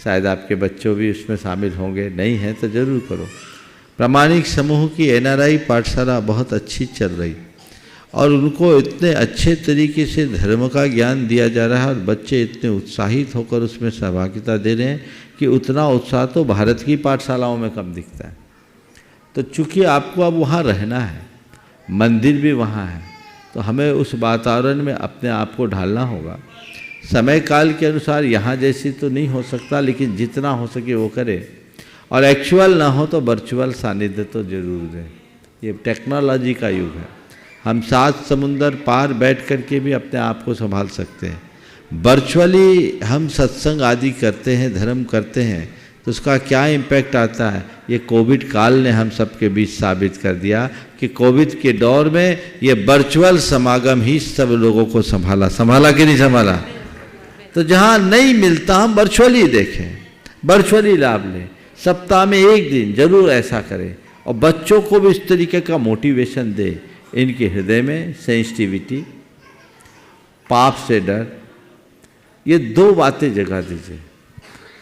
शायद आपके बच्चों भी उसमें शामिल होंगे, नहीं हैं तो ज़रूर करो। प्रामाणिक समूह की NRI पाठशाला बहुत अच्छी चल रही और उनको इतने अच्छे तरीके से धर्म का ज्ञान दिया जा रहा है और बच्चे इतने उत्साहित होकर उसमें सहभागिता दे रहे हैं कि उतना उत्साह तो भारत की पाठशालाओं में कम दिखता है। तो चूँकि आपको अब वहाँ रहना है, मंदिर भी वहाँ है, तो हमें उस वातावरण में अपने आप को ढालना होगा। समय काल के अनुसार यहाँ जैसी तो नहीं हो सकता, लेकिन जितना हो सके वो करें और एक्चुअल ना हो तो वर्चुअल सानिध्य तो जरूर दें। ये टेक्नोलॉजी का युग है, हम 7 समुंदर पार बैठ कर के भी अपने आप को संभाल सकते हैं। वर्चुअली हम सत्संग आदि करते हैं, धर्म करते हैं, तो उसका क्या इम्पैक्ट आता है, ये कोविड काल ने हम सबके बीच साबित कर दिया कि कोविड के दौर में ये वर्चुअल समागम ही सब लोगों को संभाला कि नहीं संभाला। तो जहाँ नहीं मिलता हम वर्चुअली देखें, वर्चुअली लाभ लें, सप्ताह में एक दिन जरूर ऐसा करें और बच्चों को भी इस तरीके का मोटिवेशन दे। इनके हृदय में सेंसिटिविटी, पाप से डर, ये दो बातें जगा दीजिए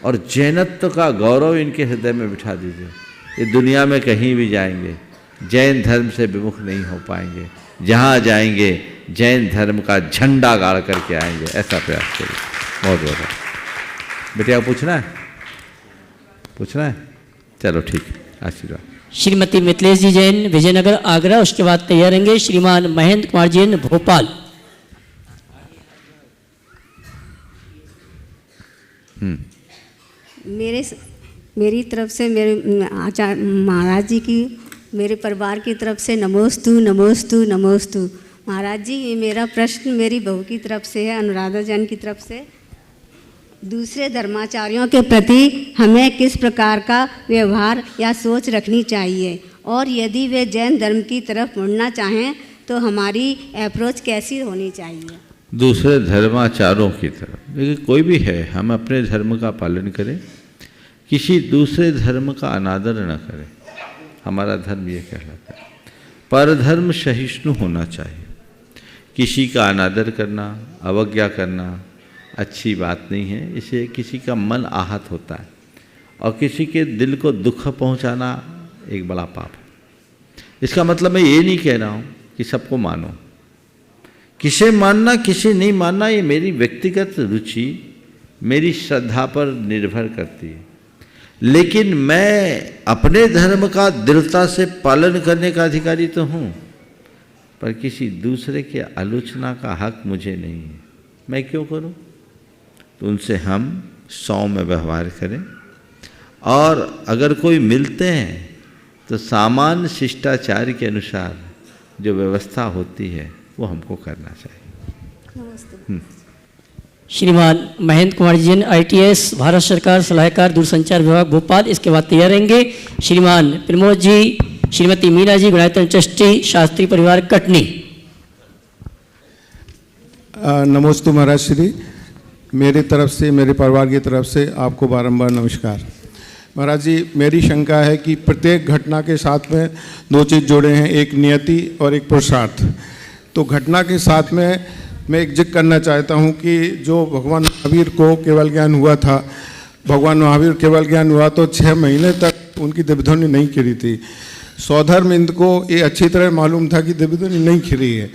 और जैनत्व का गौरव इनके हृदय में बिठा दीजिए। ये दुनिया में कहीं भी जाएंगे जैन धर्म से विमुख नहीं हो पाएंगे, जहाँ जाएंगे जैन धर्म का झंडा गाड़ करके आएंगे। ऐसा प्रयास करिए। बहुत बहुत बेटे, आप पूछना है? चलो ठीक है, आशीर्वाद। श्रीमती मिथिलेश जी जैन विजयनगर आगरा, उसके बाद तैयार रहेंगे श्रीमान महेंद्र कुमार जैन भोपाल। मेरी तरफ से मेरे आचार्य महाराज जी की, मेरे परिवार की तरफ से नमोस्तु नमोस्तु नमोस्तु। महाराज जी, ये मेरा प्रश्न मेरी बहू की तरफ से है, अनुराधा जैन की तरफ से। दूसरे धर्माचार्यों के प्रति हमें किस प्रकार का व्यवहार या सोच रखनी चाहिए, और यदि वे जैन धर्म की तरफ मुड़ना चाहें तो हमारी अप्रोच कैसी होनी चाहिए? दूसरे धर्माचारों की तरफ, देखिए कोई भी है, हम अपने धर्म का पालन करें, किसी दूसरे धर्म का अनादर न करें। हमारा धर्म ये कहलाता है। परधर्म सहिष्णु होना चाहिए। किसी का अनादर करना, अवज्ञा करना अच्छी बात नहीं है। इससे किसी का मन आहत होता है और किसी के दिल को दुख पहुंचाना एक बड़ा पाप है। इसका मतलब मैं ये नहीं कह रहा हूँ कि सबको मानो। किसे मानना किसे नहीं मानना ये मेरी व्यक्तिगत रुचि, मेरी श्रद्धा पर निर्भर करती है। लेकिन मैं अपने धर्म का दृढ़ता से पालन करने का अधिकारी तो हूँ, पर किसी दूसरे के आलोचना का हक मुझे नहीं है। मैं क्यों करूँ? तो उनसे हम सौम्य व्यवहार करें, और अगर कोई मिलते हैं तो सामान्य शिष्टाचार के अनुसार जो व्यवस्था होती है वो हमको करना चाहिए। श्रीमान महेंद्र कुमार जैन ITS भारत सरकार सलाहकार दूरसंचार विभाग भोपाल, इसके बाद तैयार रहेंगे श्रीमान प्रमोद जी, श्रीमती मीना जी गुणायतन ट्रस्टी शास्त्री परिवार कटनी। नमोस्तु महाराज श्री, मेरी तरफ से, मेरे परिवार की तरफ से आपको बारंबार नमस्कार। महाराज जी, मेरी शंका है कि प्रत्येक घटना के साथ में दो चीज़ जोड़े हैं, एक नियति और एक पुरुषार्थ। तो घटना के साथ में मैं एक जिक्र करना चाहता हूँ कि जो भगवान महावीर को केवल ज्ञान हुआ था, भगवान महावीर केवल ज्ञान हुआ तो 6 महीने तक उनकी दिव्यध्वनि नहीं खिली थी। सौधर्म इंद्र को ये अच्छी तरह मालूम था कि दिव्यध्वनि नहीं खिली है,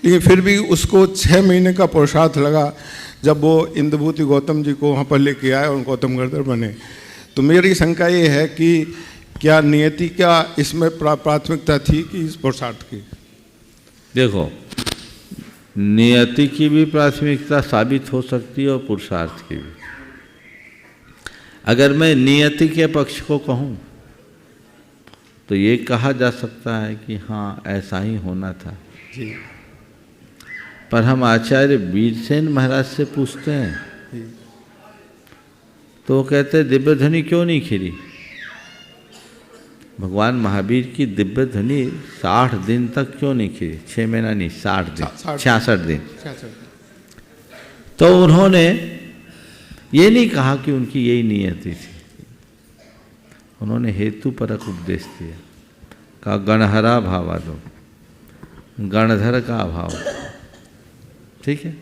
लेकिन फिर भी उसको 6 महीने का पुरुषार्थ लगा जब वो इंद्रभूति गौतम जी को वहाँ पर लेके आए और गौतम गर्दर बने। तो मेरी शंका ये है कि क्या नियति का इसमें प्राथमिकता थी कि इस पुरुषार्थ की? देखो, नियति की भी प्राथमिकता साबित हो सकती है और पुरुषार्थ की भी। अगर मैं नियति के पक्ष को कहूँ तो ये कहा जा सकता है कि हाँ ऐसा ही होना था जी। पर हम आचार्य वीरसेन महाराज से पूछते हैं तो वो कहते हैं दिव्य ध्वनि क्यों नहीं खिली? भगवान महावीर की दिव्य ध्वनि 60 दिन तक क्यों नहीं खिली? 6 महीना नहीं, 60 दिन, 66 दिन। तो उन्होंने ये नहीं कहा कि उनकी यही नियति थी, उन्होंने हेतुपरक उपदेश दिया। कहा गणहरा भावा दो, गणधर का अभाव। ठीक है,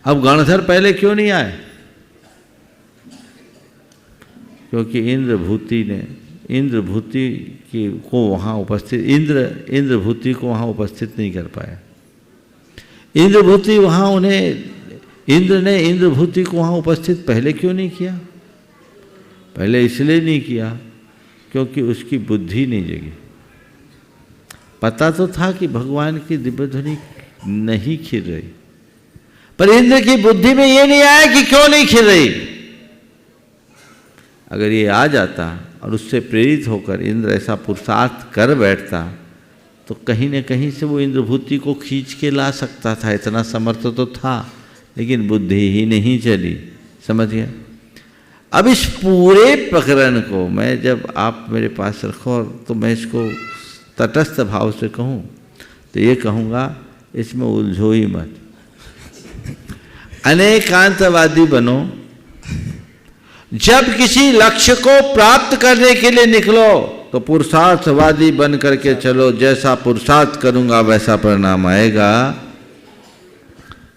अब गणधर पहले क्यों नहीं आए? क्योंकि इंद्रभूति को वहाँ उपस्थित इंद्रभूति को वहाँ उपस्थित नहीं कर पाया। इंद्रभूति वहाँ इंद्र ने इंद्रभूति को वहाँ उपस्थित पहले क्यों नहीं किया? पहले इसलिए नहीं किया क्योंकि उसकी बुद्धि नहीं जगी। पता तो था कि भगवान की दिव्य ध्वनि नहीं खिल रही, पर इंद्र की बुद्धि में ये नहीं आया कि क्यों नहीं खिल रही। अगर ये आ जाता और उससे प्रेरित होकर इंद्र ऐसा पुरुषार्थ कर बैठता तो कहीं न कहीं से वो इंद्रभूति को खींच के ला सकता था, इतना समर्थ तो था, लेकिन बुद्धि ही नहीं चली। समझ गया? अब इस पूरे प्रकरण को मैं जब आप मेरे पास रखो तो मैं इसको तटस्थ भाव से कहूँ तो ये कहूँगा, इसमें उलझो ही मत, अनेकांतवादी बनो। जब किसी लक्ष्य को प्राप्त करने के लिए निकलो तो पुरुषार्थवादी बन करके चलो, जैसा पुरुषार्थ करूंगा वैसा परिणाम आएगा।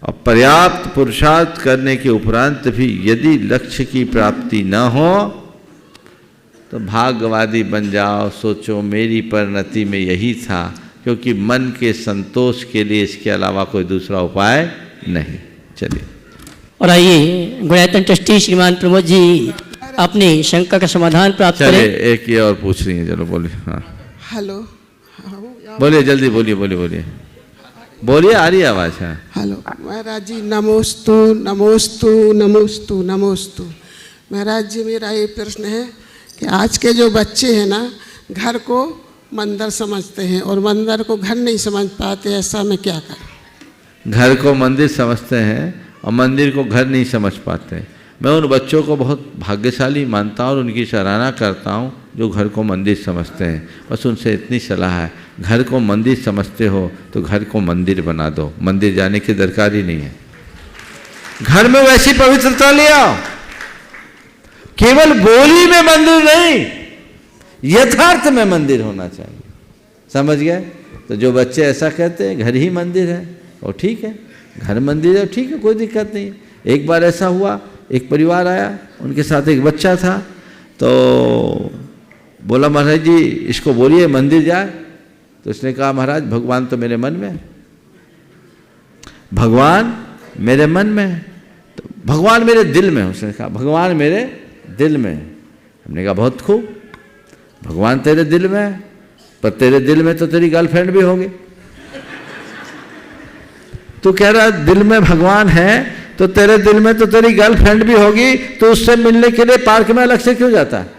और पर्याप्त पुरुषार्थ करने के उपरांत भी यदि लक्ष्य की प्राप्ति न हो तो भाग्यवादी बन जाओ, सोचो मेरी परिणति में यही था, क्योंकि मन के संतोष के लिए इसके अलावा कोई दूसरा उपाय नहीं। चलिए, और आइए गुणायतन ट्रस्टी श्रीमान प्रमोद जी अपनी शंका का समाधान प्राप्त चलिए करें। एक ही और पूछ रही है, चलो बोलिए। हाँ हेलो, बोलिए, जल्दी बोलिए, बोलिए बोलिए बोलिए, आ रही है आवाज़। हाँ हेलो महाराज जी, नमोस्तु नमोस्तु नमोस्तु नमोस्तु। महाराज जी, मेरा ये प्रश्न है कि आज के जो बच्चे हैं ना, घर को मंदिर समझते हैं और मंदिर को घर नहीं समझ पाते, ऐसा मैं क्या करूं? घर को मंदिर समझते हैं और मंदिर को घर नहीं समझ पाते। मैं उन बच्चों को बहुत भाग्यशाली मानता हूँ और उनकी सराहना करता हूँ जो घर को मंदिर समझते हैं। बस उनसे इतनी सलाह है, घर को मंदिर समझते हो तो घर को मंदिर बना दो, मंदिर जाने की दरकार ही नहीं है। घर में वैसी पवित्रता ले आओ, केवल बोली में मंदिर नहीं, यथार्थ में मंदिर होना चाहिए। समझ गए? तो जो बच्चे ऐसा कहते हैं घर ही मंदिर है, और ठीक है, घर मंदिर है, ठीक है, कोई दिक्कत नहीं। एक बार ऐसा हुआ, एक परिवार आया, उनके साथ एक बच्चा था, तो बोला महाराज जी इसको बोलिए मंदिर जाए। तो उसने कहा महाराज भगवान तो मेरे मन में है, भगवान मेरे मन में है। तो भगवान मेरे दिल में है। उसने कहा भगवान मेरे दिल में है। हमने कहा बहुत खूब, भगवान तेरे दिल में है, पर तेरे दिल में तो तेरी गर्लफ्रेंड भी होगी। तू कह रहा दिल में भगवान है तो तेरे दिल में तो तेरी गर्लफ्रेंड भी होगी, तो उससे मिलने के लिए पार्क में अलग से क्यों जाता है?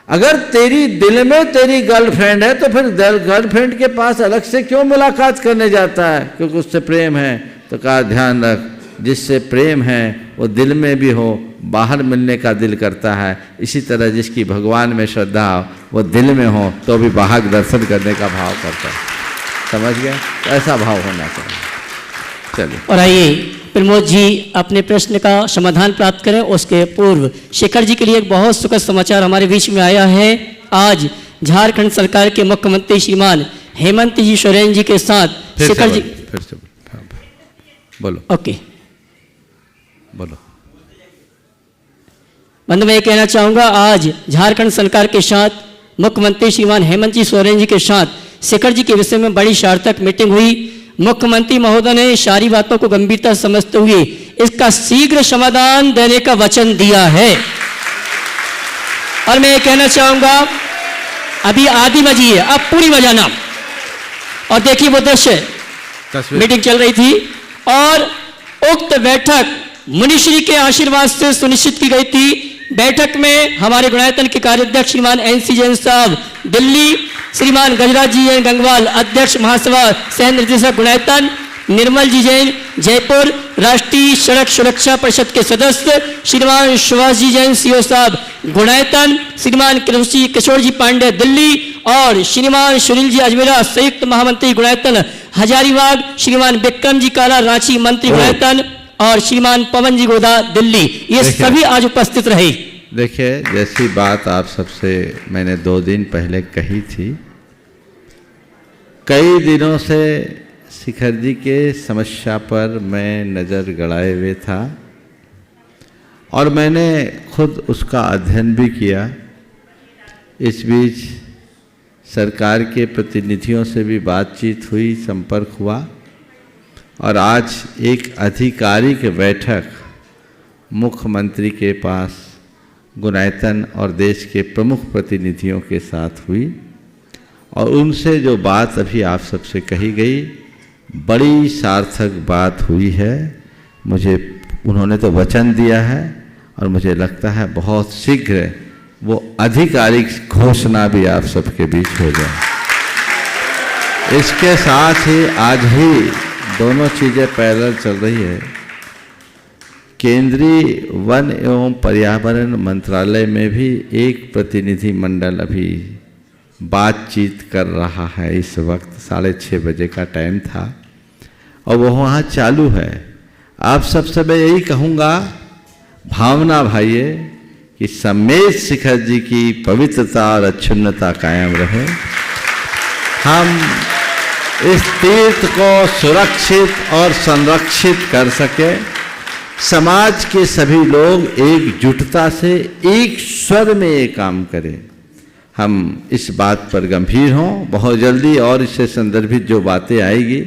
अगर तेरी दिल में तेरी गर्लफ्रेंड है तो फिर गर्लफ्रेंड के पास अलग से क्यों मुलाकात करने जाता है? क्योंकि उससे प्रेम है। तो कहा ध्यान रख, जिससे प्रेम है वो दिल में भी हो, बाहर मिलने का दिल करता है। इसी तरह जिसकी भगवान में श्रद्धा हो वो दिल में हो तो भी बाहर दर्शन करने का भाव करता है। समझ गए? ऐसा भाव होना चाहिए। चलिए, और आइए प्रमोद जी अपने प्रश्न का समाधान प्राप्त करें। उसके पूर्व शेखर जी के लिए एक बहुत सुखद समाचार हमारे बीच में आया है। आज झारखंड सरकार के मुख्यमंत्री श्रीमान हेमंत जी सोरेन जी के साथ शेखर जी, फिर से बोलो। ओके, बोलो। बंधु मैं ये कहना चाहूँगा, आज झारखंड सरकार के साथ मुख्यमंत्री श्रीमान हेमंत जी सोरेन जी के साथ शेखर जी के विषय में बड़ी सार्थक मीटिंग हुई। मुख्यमंत्री महोदय ने सारी बातों को गंभीरता समझते हुए इसका शीघ्र समाधान देने का वचन दिया है। और मैं ये कहना चाहूँगा, अभी आधी बजी है, अब पूरी बजाना। और देखिए वो दृश्य, मीटिंग चल रही थी और उक्त बैठक मुनिश्री के आशीर्वाद से सुनिश्चित की गई थी। बैठक में हमारे गुणायतन के कार्याध्यक्ष श्रीमान NC जैन साहब दिल्ली, श्रीमान गजराज जी जैन गंगवाल अध्यक्ष महासभा सह निर्देशक गुणायतन, निर्मल जी जैन जयपुर राष्ट्रीय सड़क सुरक्षा परिषद के सदस्य, श्रीमान सुभाष जी जैन CO साहब गुणायतन, श्रीमान किशोर जी पांडे दिल्ली और श्रीमान सुनील जी अजमेरा संयुक्त महामंत्री गुणायतन हजारीबाग, श्रीमान विक्रम जी काला रांची मंत्री गुणायतन और श्रीमान पवन जी गोदा दिल्ली, ये सभी आज उपस्थित रहे। देखिए, जैसी बात आप सबसे मैंने 2 दिन पहले कही थी, कई दिनों से शिखर जी के समस्या पर मैं नज़र गड़ाए हुए था और मैंने खुद उसका अध्ययन भी किया। इस बीच सरकार के प्रतिनिधियों से भी बातचीत हुई, संपर्क हुआ और आज एक आधिकारिक बैठक मुख्यमंत्री के पास गुणायतन और देश के प्रमुख प्रतिनिधियों के साथ हुई और उनसे जो बात अभी आप सबसे कही गई, बड़ी सार्थक बात हुई है। मुझे उन्होंने तो वचन दिया है और मुझे लगता है बहुत शीघ्र वो आधिकारिक घोषणा भी आप सबके बीच हो जाए। इसके साथ ही आज ही दोनों चीज़ें पैरेलल चल रही है केंद्रीय वन एवं पर्यावरण मंत्रालय में भी एक प्रतिनिधि मंडल अभी बातचीत कर रहा है। इस वक्त 6:30 बजे का टाइम था और वो वहाँ चालू है। आप सबसे मैं यही कहूँगा, भावना भाइये, कि सम्मेद शिखर जी की पवित्रता और अक्षुण्णता कायम रहे। हम इस तीर्थ को सुरक्षित और संरक्षित कर सके। समाज के सभी लोग एकजुटता से एक स्वर में ये काम करें। हम इस बात पर गंभीर हों। बहुत जल्दी और इससे संदर्भित जो बातें आएगी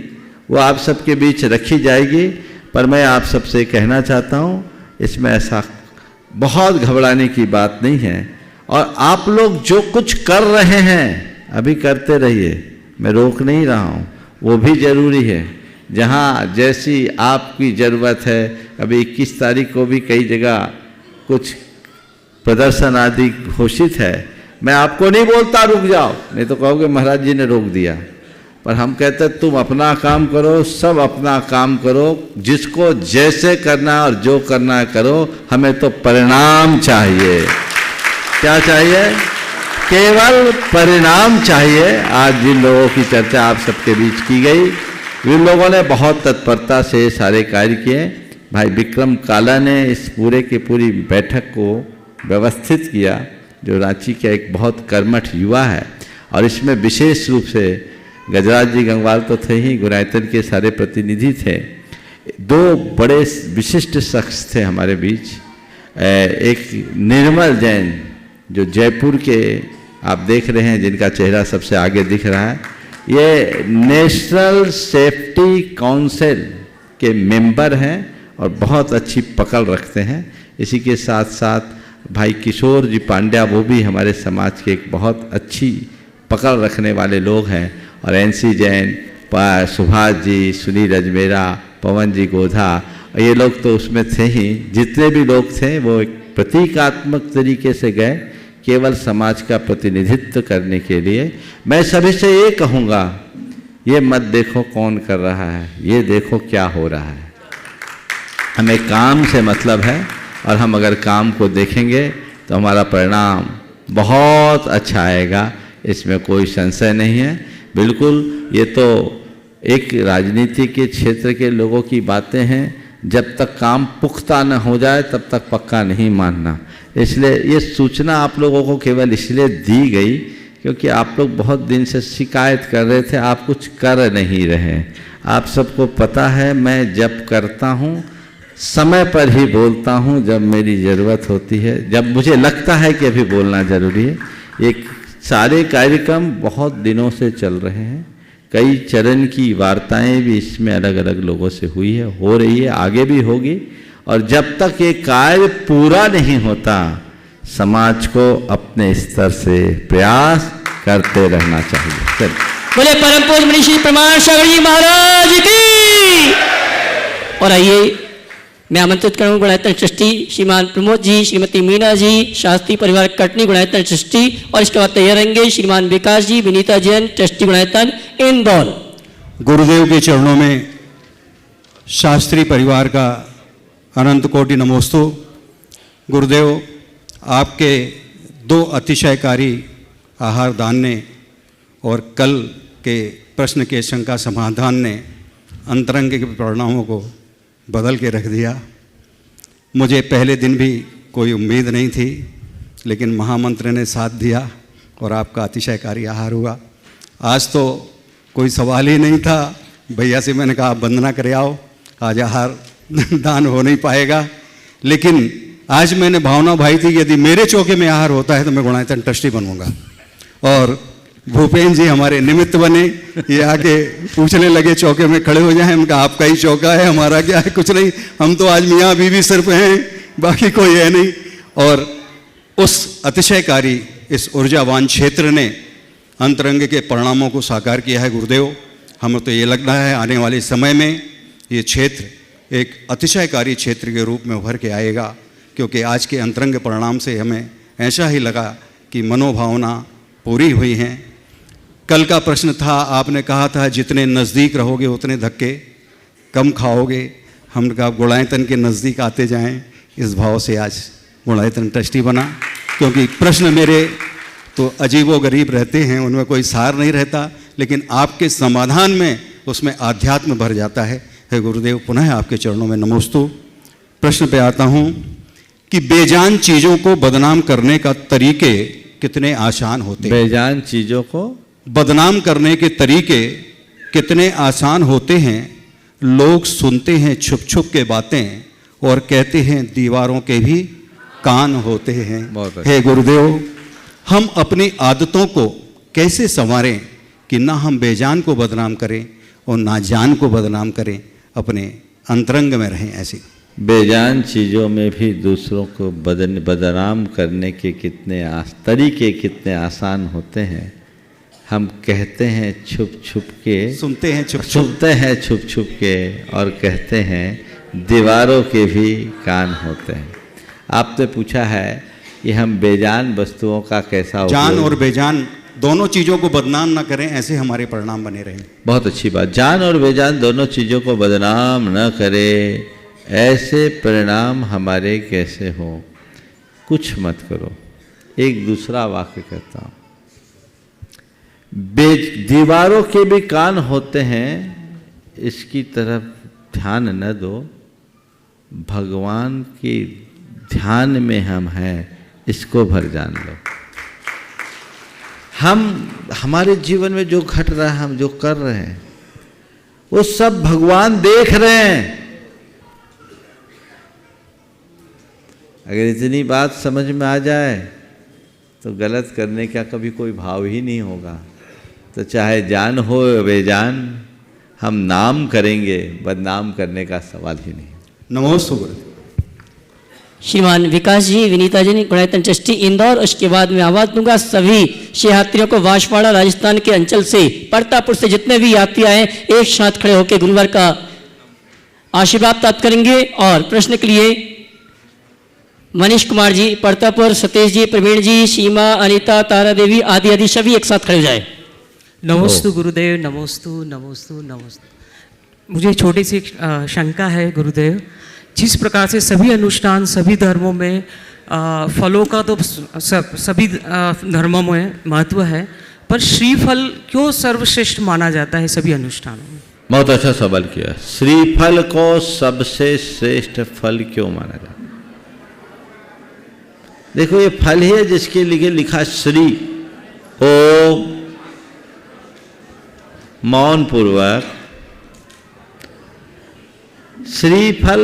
वो आप सबके बीच रखी जाएगी। पर मैं आप सबसे कहना चाहता हूँ, इसमें ऐसा बहुत घबराने की बात नहीं है। और आप लोग जो कुछ कर रहे हैं अभी करते रहिए, मैं रोक नहीं रहा हूँ, वो भी ज़रूरी है। जहाँ जैसी आपकी ज़रूरत है, अभी 21 तारीख को भी कई जगह कुछ प्रदर्शन आदि घोषित है। मैं आपको नहीं बोलता रुक जाओ, नहीं तो कहोगे महाराज जी ने रोक दिया। पर हम कहते हैं तुम अपना काम करो, सब अपना काम करो, जिसको जैसे करना है और जो करना है करो। हमें तो परिणाम चाहिए। क्या चाहिए? केवल परिणाम चाहिए। आज जिन लोगों की चर्चा आप सबके बीच की गई, जिन लोगों ने बहुत तत्परता से सारे कार्य किए, भाई विक्रम काला ने इस पूरे की पूरी बैठक को व्यवस्थित किया, जो रांची का एक बहुत कर्मठ युवा है। और इसमें विशेष रूप से गजराज जी गंगवार तो थे ही, गुनायतन के सारे प्रतिनिधि थे। 2 बड़े विशिष्ट शख्स थे हमारे बीच। एक निर्मल जैन जो जयपुर के आप देख रहे हैं, जिनका चेहरा सबसे आगे दिख रहा है, ये नेशनल सेफ्टी काउंसिल के मेंबर हैं और बहुत अच्छी पकड़ रखते हैं। इसी के साथ साथ भाई किशोर जी पांड्या, वो भी हमारे समाज के एक बहुत अच्छी पकड़ रखने वाले लोग हैं। और NC जैन, सुभाष जी, सुनील अजमेरा, पवन जी गोधा, ये लोग तो उसमें थे ही। जितने भी लोग थे वो एक प्रतीकात्मक तरीके से गए, केवल समाज का प्रतिनिधित्व करने के लिए। मैं सभी से ये कहूँगा, ये मत देखो कौन कर रहा है, ये देखो क्या हो रहा है। हमें काम से मतलब है और हम अगर काम को देखेंगे तो हमारा परिणाम बहुत अच्छा आएगा, इसमें कोई संशय नहीं है। बिल्कुल, ये तो एक राजनीति के क्षेत्र के लोगों की बातें हैं। जब तक काम पुख्ता न हो जाए तब तक पक्का नहीं मानना। इसलिए ये सूचना आप लोगों को केवल इसलिए दी गई क्योंकि आप लोग बहुत दिन से शिकायत कर रहे थे, आप कुछ कर नहीं रहे। आप सबको पता है, मैं जब करता हूँ समय पर ही बोलता हूँ, जब मेरी ज़रूरत होती है, जब मुझे लगता है कि अभी बोलना ज़रूरी है। एक सारे कार्यक्रम बहुत दिनों से चल रहे हैं। कई चरण की वार्ताएं भी इसमें अलग अलग लोगों से हुई है, हो रही है, आगे भी होगी। और जब तक ये कार्य पूरा नहीं होता, समाज को अपने स्तर से प्रयास करते रहना चाहिए। चलिए, बोले परम पूज्य मुनि श्री प्रमाण सागर जी महाराज की। और आइए मैं आमंत्रित करूँ गुणायतन ट्रस्टी श्रीमान प्रमोद जी, श्रीमती मीना जी, शास्त्री परिवार कटनी गुणायतन ट्रस्टी, और इसके बाद तैयार रहेंगे श्रीमान विकास जी, विनीता जैन ट्रस्टी गुणायतन इंदौर। गुरुदेव के चरणों में शास्त्री परिवार का अनंत कोटि नमोस्तु। गुरुदेव, आपके 2 अतिशयकारी आहार दान ने और कल के प्रश्न के शंका समाधान ने अंतरंग के परिणामों को बदल के रख दिया। मुझे पहले दिन भी कोई उम्मीद नहीं थी, लेकिन महामंत्र ने साथ दिया और आपका अतिशयकारी आहार हुआ। आज तो कोई सवाल ही नहीं था। भैया से मैंने कहा वंदना करे आओ, आज आहार दान हो नहीं पाएगा। लेकिन आज मैंने भावना भाई थी कि यदि मेरे चौके में आहार होता है तो मैं गुणायतन ट्रस्टी बनूंगा। और भूपेन जी हमारे निमित्त बने, ये आके पूछने लगे चौके में खड़े हो जाएं। हम कहा आपका ही चौका है, हमारा क्या है, कुछ नहीं, हम तो आज मियाँ बीवी सिर्फ हैं, बाकी कोई है नहीं। और उस अतिशयकारी इस ऊर्जावान क्षेत्र ने अंतरंग के परिणामों को साकार किया है। गुरुदेव, हमें तो ये लग रहा है आने वाले समय में ये क्षेत्र एक अतिशयकारी क्षेत्र के रूप में उभर के आएगा, क्योंकि आज के अंतरंग परिणाम से हमें ऐसा ही लगा कि मनोभावना पूरी हुई हैं। कल का प्रश्न था, आपने कहा था जितने नज़दीक रहोगे उतने धक्के कम खाओगे। हमने कहा गुणायतन के नज़दीक आते जाएं, इस भाव से आज गुणायतन ट्रस्टी बना। क्योंकि प्रश्न मेरे तो अजीबो गरीब रहते हैं, उनमें कोई सार नहीं रहता, लेकिन आपके समाधान में उसमें आध्यात्म भर जाता है। हे गुरुदेव, पुनः आपके चरणों में नमोस्तु। प्रश्न पे आता हूँ कि बेजान चीज़ों को बदनाम करने का तरीके कितने आसान होते हैं? बेजान चीज़ों को बदनाम करने के तरीके कितने आसान होते हैं। लोग सुनते हैं छुप छुप के बातें और कहते हैं दीवारों के भी कान होते हैं। हे गुरुदेव, हम अपनी आदतों को कैसे संवारें कि ना हम बेजान को बदनाम करें और ना जान को बदनाम करें, अपने अंतरंग में रहें। ऐसी बेजान चीज़ों में भी दूसरों को बदनाम करने के तरीके कितने आसान होते हैं। हम कहते हैं छुप छुप के, सुनते हैं सुनते हैं छुप छुप के, और कहते हैं दीवारों के भी कान होते हैं। आपने पूछा है कि हम बेजान वस्तुओं का कैसा जान और बेजान दोनों चीज़ों को बदनाम ना करें, ऐसे हमारे परिणाम बने रहें। बहुत अच्छी बात। जान और बेजान दोनों चीज़ों को बदनाम न करें, ऐसे परिणाम हमारे कैसे हो। कुछ मत करो। एक दूसरा वाक्य कहता हूँ, दीवारों के भी कान होते हैं, इसकी तरफ ध्यान न दो। भगवान के ध्यान में हम हैं, इसको भर जान लो। हमारे जीवन में जो घट रहा है, हम जो कर रहे हैं, वो सब भगवान देख रहे हैं। अगर इतनी बात समझ में आ जाए तो गलत करने का कभी कोई भाव ही नहीं होगा। तो चाहे जान हो या बेजान, हम नाम करेंगे, बदनाम करने का सवाल ही नहीं। नमोस्तु। श्रीमान विकास जी, विनीता जी, गुणायतन ट्रस्टी इंदौर। उसके बाद मैं आवाज़ दूंगा सभी यात्रियों को, वाशवाड़ा राजस्थान के अंचल से, परतापुर से जितने भी यात्री आए, एक साथ खड़े होकर गुरुवार का आशीर्वाद प्राप्त करेंगे। और प्रश्न के लिए मनीष कुमार जी परतापुर, सतीश जी, प्रवीण जी, सीमा, अनीता, तारा देवी आदि आदि सभी एक साथ खड़े हो जाए। नमोस्तु गुरुदेव, नमोस्तु नमोस्तु नमोस्तु। मुझे छोटी सी शंका है गुरुदेव। जिस प्रकार से सभी अनुष्ठान सभी धर्मों में फलों का तो सभी धर्मों में महत्व है, पर श्रीफल क्यों सर्वश्रेष्ठ माना जाता है सभी अनुष्ठानों में? बहुत अच्छा सवाल किया। श्रीफल को सबसे श्रेष्ठ फल क्यों माना जाता है? देखो, ये फल ही है जिसके लिए लिखा श्री। ओम मौन पूर्वक श्रीफल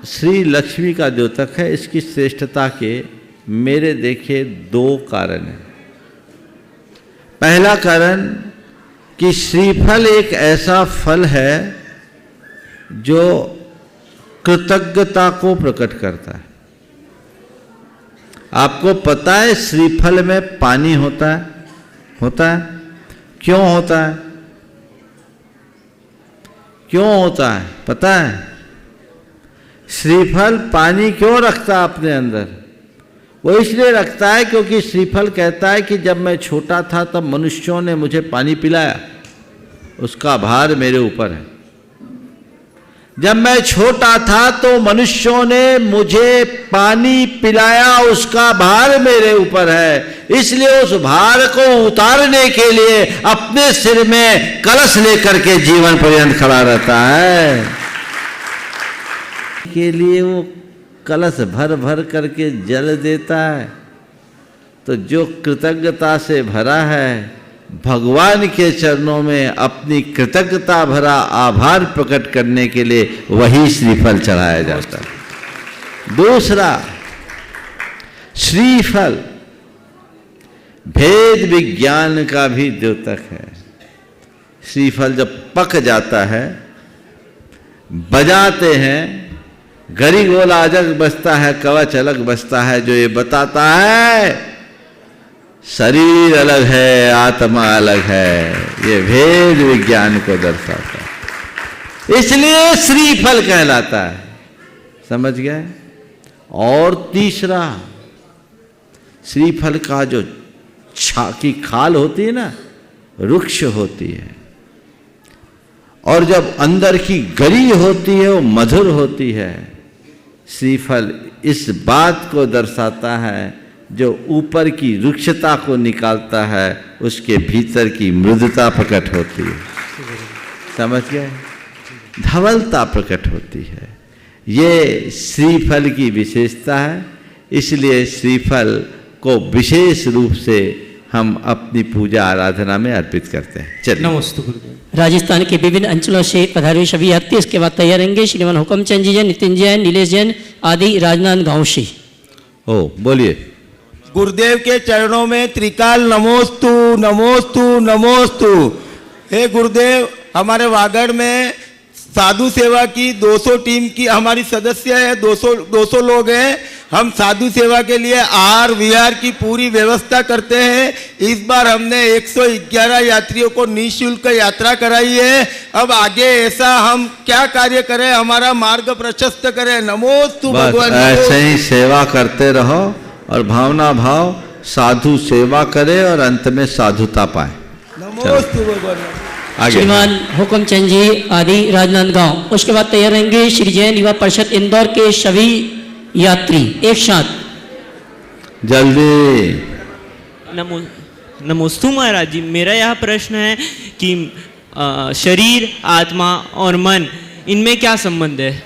श्री लक्ष्मी का द्योतक है। इसकी श्रेष्ठता के मेरे देखे दो कारण हैं। पहला कारण कि श्रीफल एक ऐसा फल है जो कृतज्ञता को प्रकट करता है। आपको पता है श्रीफल में पानी होता है? क्यों होता है? क्यों होता है पता है? श्रीफल पानी क्यों रखता है अपने अंदर? वो इसलिए रखता है क्योंकि श्रीफल कहता है कि जब मैं छोटा था तब मनुष्यों ने मुझे पानी पिलाया, उसका भार मेरे ऊपर है। जब मैं छोटा था तो मनुष्यों ने मुझे पानी पिलाया, उसका भार मेरे ऊपर है। इसलिए उस भार को उतारने के लिए अपने सिर में कलश लेकर के जीवन पर्यंत खड़ा रहता है। के लिए वो कलश भर भर करके जल देता है। तो जो कृतज्ञता से भरा है, भगवान के चरणों में अपनी कृतज्ञता भरा आभार प्रकट करने के लिए वही श्रीफल चढ़ाया जाता है। दूसरा, श्रीफल भेद विज्ञान का भी द्योतक है। श्रीफल जब पक जाता है, बजाते हैं, गरी गोला अलग बजता है, कवच अलग बजता है, जो ये बताता है शरीर अलग है, आत्मा अलग है। ये भेद विज्ञान को दर्शाता है, इसलिए श्रीफल कहलाता है। समझ गए? और तीसरा, श्रीफल का जो की खाल होती है ना, रुक्ष होती है, और जब अंदर की गरी होती है वो मधुर होती है। श्रीफल इस बात को दर्शाता है, जो ऊपर की रुक्षता को निकालता है उसके भीतर की मृदुता प्रकट होती है। समझ गए? धवलता प्रकट होती है। ये श्रीफल की विशेषता है, इसलिए श्रीफल को विशेष रूप से हम अपनी पूजा आराधना में अर्पित करते हैं। चलिए। नमस्ते गुरुदेव। राजस्थान के विभिन्न अंचलों से पधारे हुए सभी यात्री इसके बाद तैयार रहेंगे। श्रीमान हुक्मचंद जी जैन, नितिन जैन, नीलेश जैन आदि राजनांदगांव से। ओ बोलिए। गुरुदेव के चरणों में त्रिकाल नमोस्तु नमोस्तु नमोस्तु। हे गुरुदेव, हमारे वागड़ में साधु सेवा की 200 टीम की हमारी सदस्य है, 200 लोग हैं। हम साधु सेवा के लिए आहार विहार की पूरी व्यवस्था करते हैं। इस बार हमने 111 यात्रियों को निःशुल्क यात्रा कराई है। अब आगे ऐसा हम क्या कार्य करें, हमारा मार्ग प्रशस्त करें। नमोस्तु भगवान। ऐसे ही सेवा करते रहो और भावना भाव साधु सेवा करे और अंत में साधुता पाए। नमोस्तु भगवान। श्रीमान हुक्मचंद जी आदि राजनांदगांव। उसके बाद तैयार रहेंगे श्री जैन युवा परिषद इंदौर के सभी यात्री एक साथ। जल्दी। नमोस्तु महाराज जी, मेरा यह प्रश्न है कि शरीर, आत्मा और मन इनमें क्या संबंध है?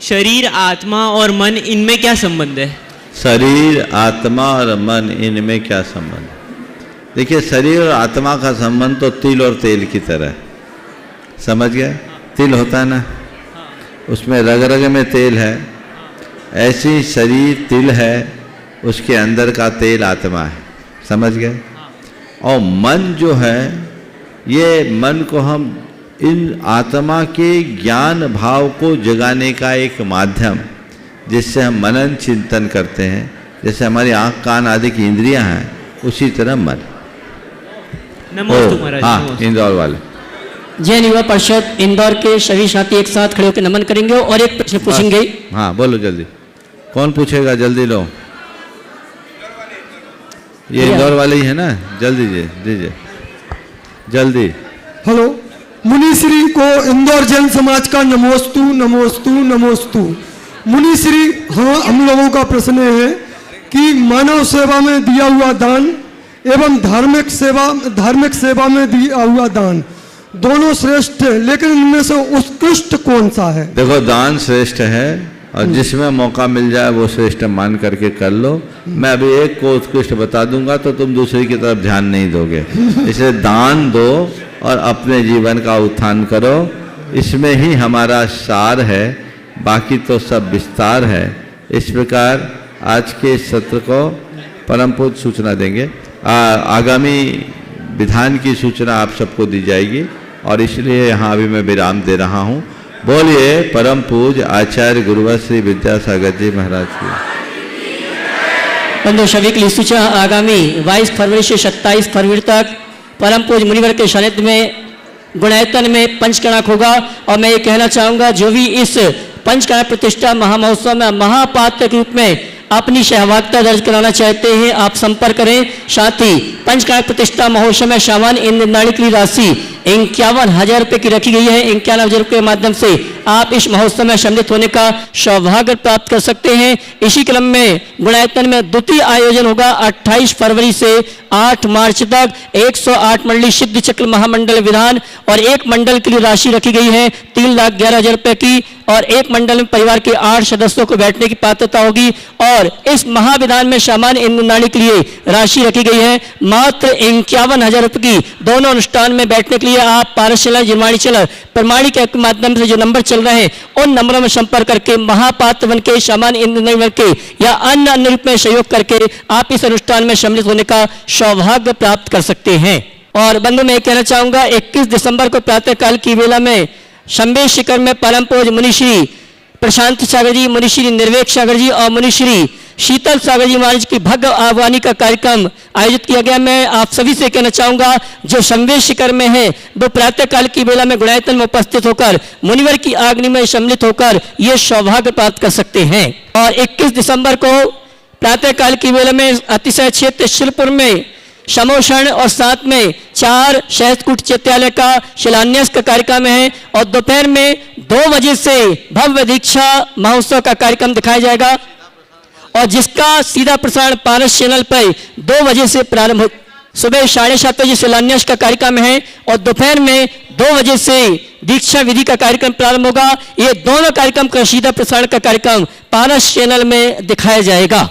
शरीर, आत्मा और मन इनमें क्या संबंध है? शरीर, आत्मा और मन इनमें क्या संबंध? देखिए, शरीर और आत्मा का संबंध तो तिल और तेल की तरह है। समझ गए? तिल होता है ना, उसमें रग रग में तेल है। ऐसी शरीर तिल है, उसके अंदर का तेल आत्मा है। समझ गए? और मन जो है, ये मन को हम इन आत्मा के ज्ञान भाव को जगाने का एक माध्यम, जिससे हम मनन चिंतन करते हैं। जैसे हमारी आँख कान आदि की इंद्रियां हैं, उसी तरह मन। हाँ, इंदौर वाले। जैन युवा परिषद इंदौर के सभी साथी एक साथ खड़े होकर नमन करेंगे और एक प्रश्न पूछेंगे। हाँ बोलो जल्दी। कौन पूछेगा? जल्दी लो। ये इंदौर वाले ही है ना? जल्दी दीजिए जल्दी। हेलो, मुनिश्री को इंदौर जैन समाज का नमोस्तु नमोस्तु नमोस्तु। मुनिश्री, हाँ, हम लोगों का प्रश्न है कि मानव सेवा में दिया हुआ दान एवं धार्मिक सेवा में दिया हुआ दान दोनों श्रेष्ठ है, लेकिन इनमें से उत्कृष्ट कौन सा है? देखो, दान श्रेष्ठ है और जिसमें मौका मिल जाए वो श्रेष्ठ मान करके कर लो। मैं अभी एक को उत्कृष्ट बता दूंगा तो तुम दूसरे की तरफ ध्यान नहीं दोगे। इसलिए दान दो और अपने जीवन का उत्थान करो, इसमें ही हमारा सार है, बाकी तो सब विस्तार है। इस प्रकार आज के सत्र को परम पूज्य सूचना देंगे। आगामी विधान की सूचना आप सबको दी जाएगी और इसलिए यहाँ अभी मैं विराम दे रहा हूँ। बोलिए परम पूज्य आचार्य गुरुवर श्री विद्यासागर जी महाराज की। बंधु सभी के लिए सूचना, आगामी 22 फरवरी से 27 फरवरी तक परम पूज्य मुनिवर के सानिध्य में गुणायतन में पंचकर्णक होगा। और मैं ये कहना चाहूँगा, जो भी इस पंचकर्णक प्रतिष्ठा महामहोत्सव में महापात्र के रूप में अपनी सहभागिता दर्ज कराना चाहते हैं, आप संपर्क करें। साथ ही पंचकर्णक प्रतिष्ठा महोत्सव में सामान्य इंद्रनाड़ी की राशि 51,000 रुपये की रखी गई है। 51,000 रुपये के माध्यम से आप इस महोत्सव में सम्मिलित होने का सौभाग्य प्राप्त कर सकते हैं। इसी क्रम में गुणायतन में द्वितीय आयोजन होगा 28 फरवरी से 8 मार्च तक। 108 मंडली सिद्ध चक्र महामंडल विधान और एक मंडल के लिए राशि रखी गई है 3,11,000 रुपये की। और एक मंडल में परिवार के 8 सदस्यों को बैठने की पात्रता होगी। और इस महाविधान में सामान्य इंद्रनाड़ी के लिए राशि रखी गई है मात्र 51,000 रुपये की। दोनों अनुष्ठान में बैठने के लिए आप पारसचलर जिरमाणी चलर प्रमाणिक के माध्यम से जो नंबर चल रहे हैं उन नंबरों में संपर्क करके महापात्र बन के, सामान्य इंद्रनाड़ी बन के या अन्य रूप में सहयोग करके आप इस अनुष्ठान में सम्मिलित होने का सौभाग्य प्राप्त कर सकते हैं। और बंधु मैं कहना चाहूंगा, 21 दिसंबर को प्रातःकाल की वेला में संवेश शिखर में परम पूज्य मुनिश्री प्रशांत सागर जी, मुनिश्री निर्वेक सागर जी और मुनिश्री शीतल सागर जी महाराज की भव्य आह्वानी का कार्यक्रम आयोजित किया गया। मैं आप सभी से कहना चाहूंगा, जो संवेश शिखर में है वो प्रातःकाल की वेला में गुणायतन में उपस्थित होकर मुनिवर की आग्नि में सम्मिलित होकर ये सौभाग्य प्राप्त कर सकते हैं। और 21 दिसंबर को प्रातःकाल की वेला में अतिशय क्षेत्र शिलपुर में समोषण और साथ में 4 सहस्त्रकूट चैत्यालय का शिलान्यास का कार्यक्रम है और दोपहर में 2 बजे से भव्य दीक्षा महोत्सव का कार्यक्रम दिखाया जाएगा और जिसका सीधा प्रसारण पारस चैनल पर 2 बजे से प्रारंभ हो। सुबह 7:30 बजे शिलान्यास का कार्यक्रम है और दोपहर में 2 बजे से दीक्षा विधि का कार्यक्रम प्रारंभ होगा। ये दोनों कार्यक्रम का सीधा प्रसारण का कार्यक्रम पारस चैनल में दिखाया जाएगा।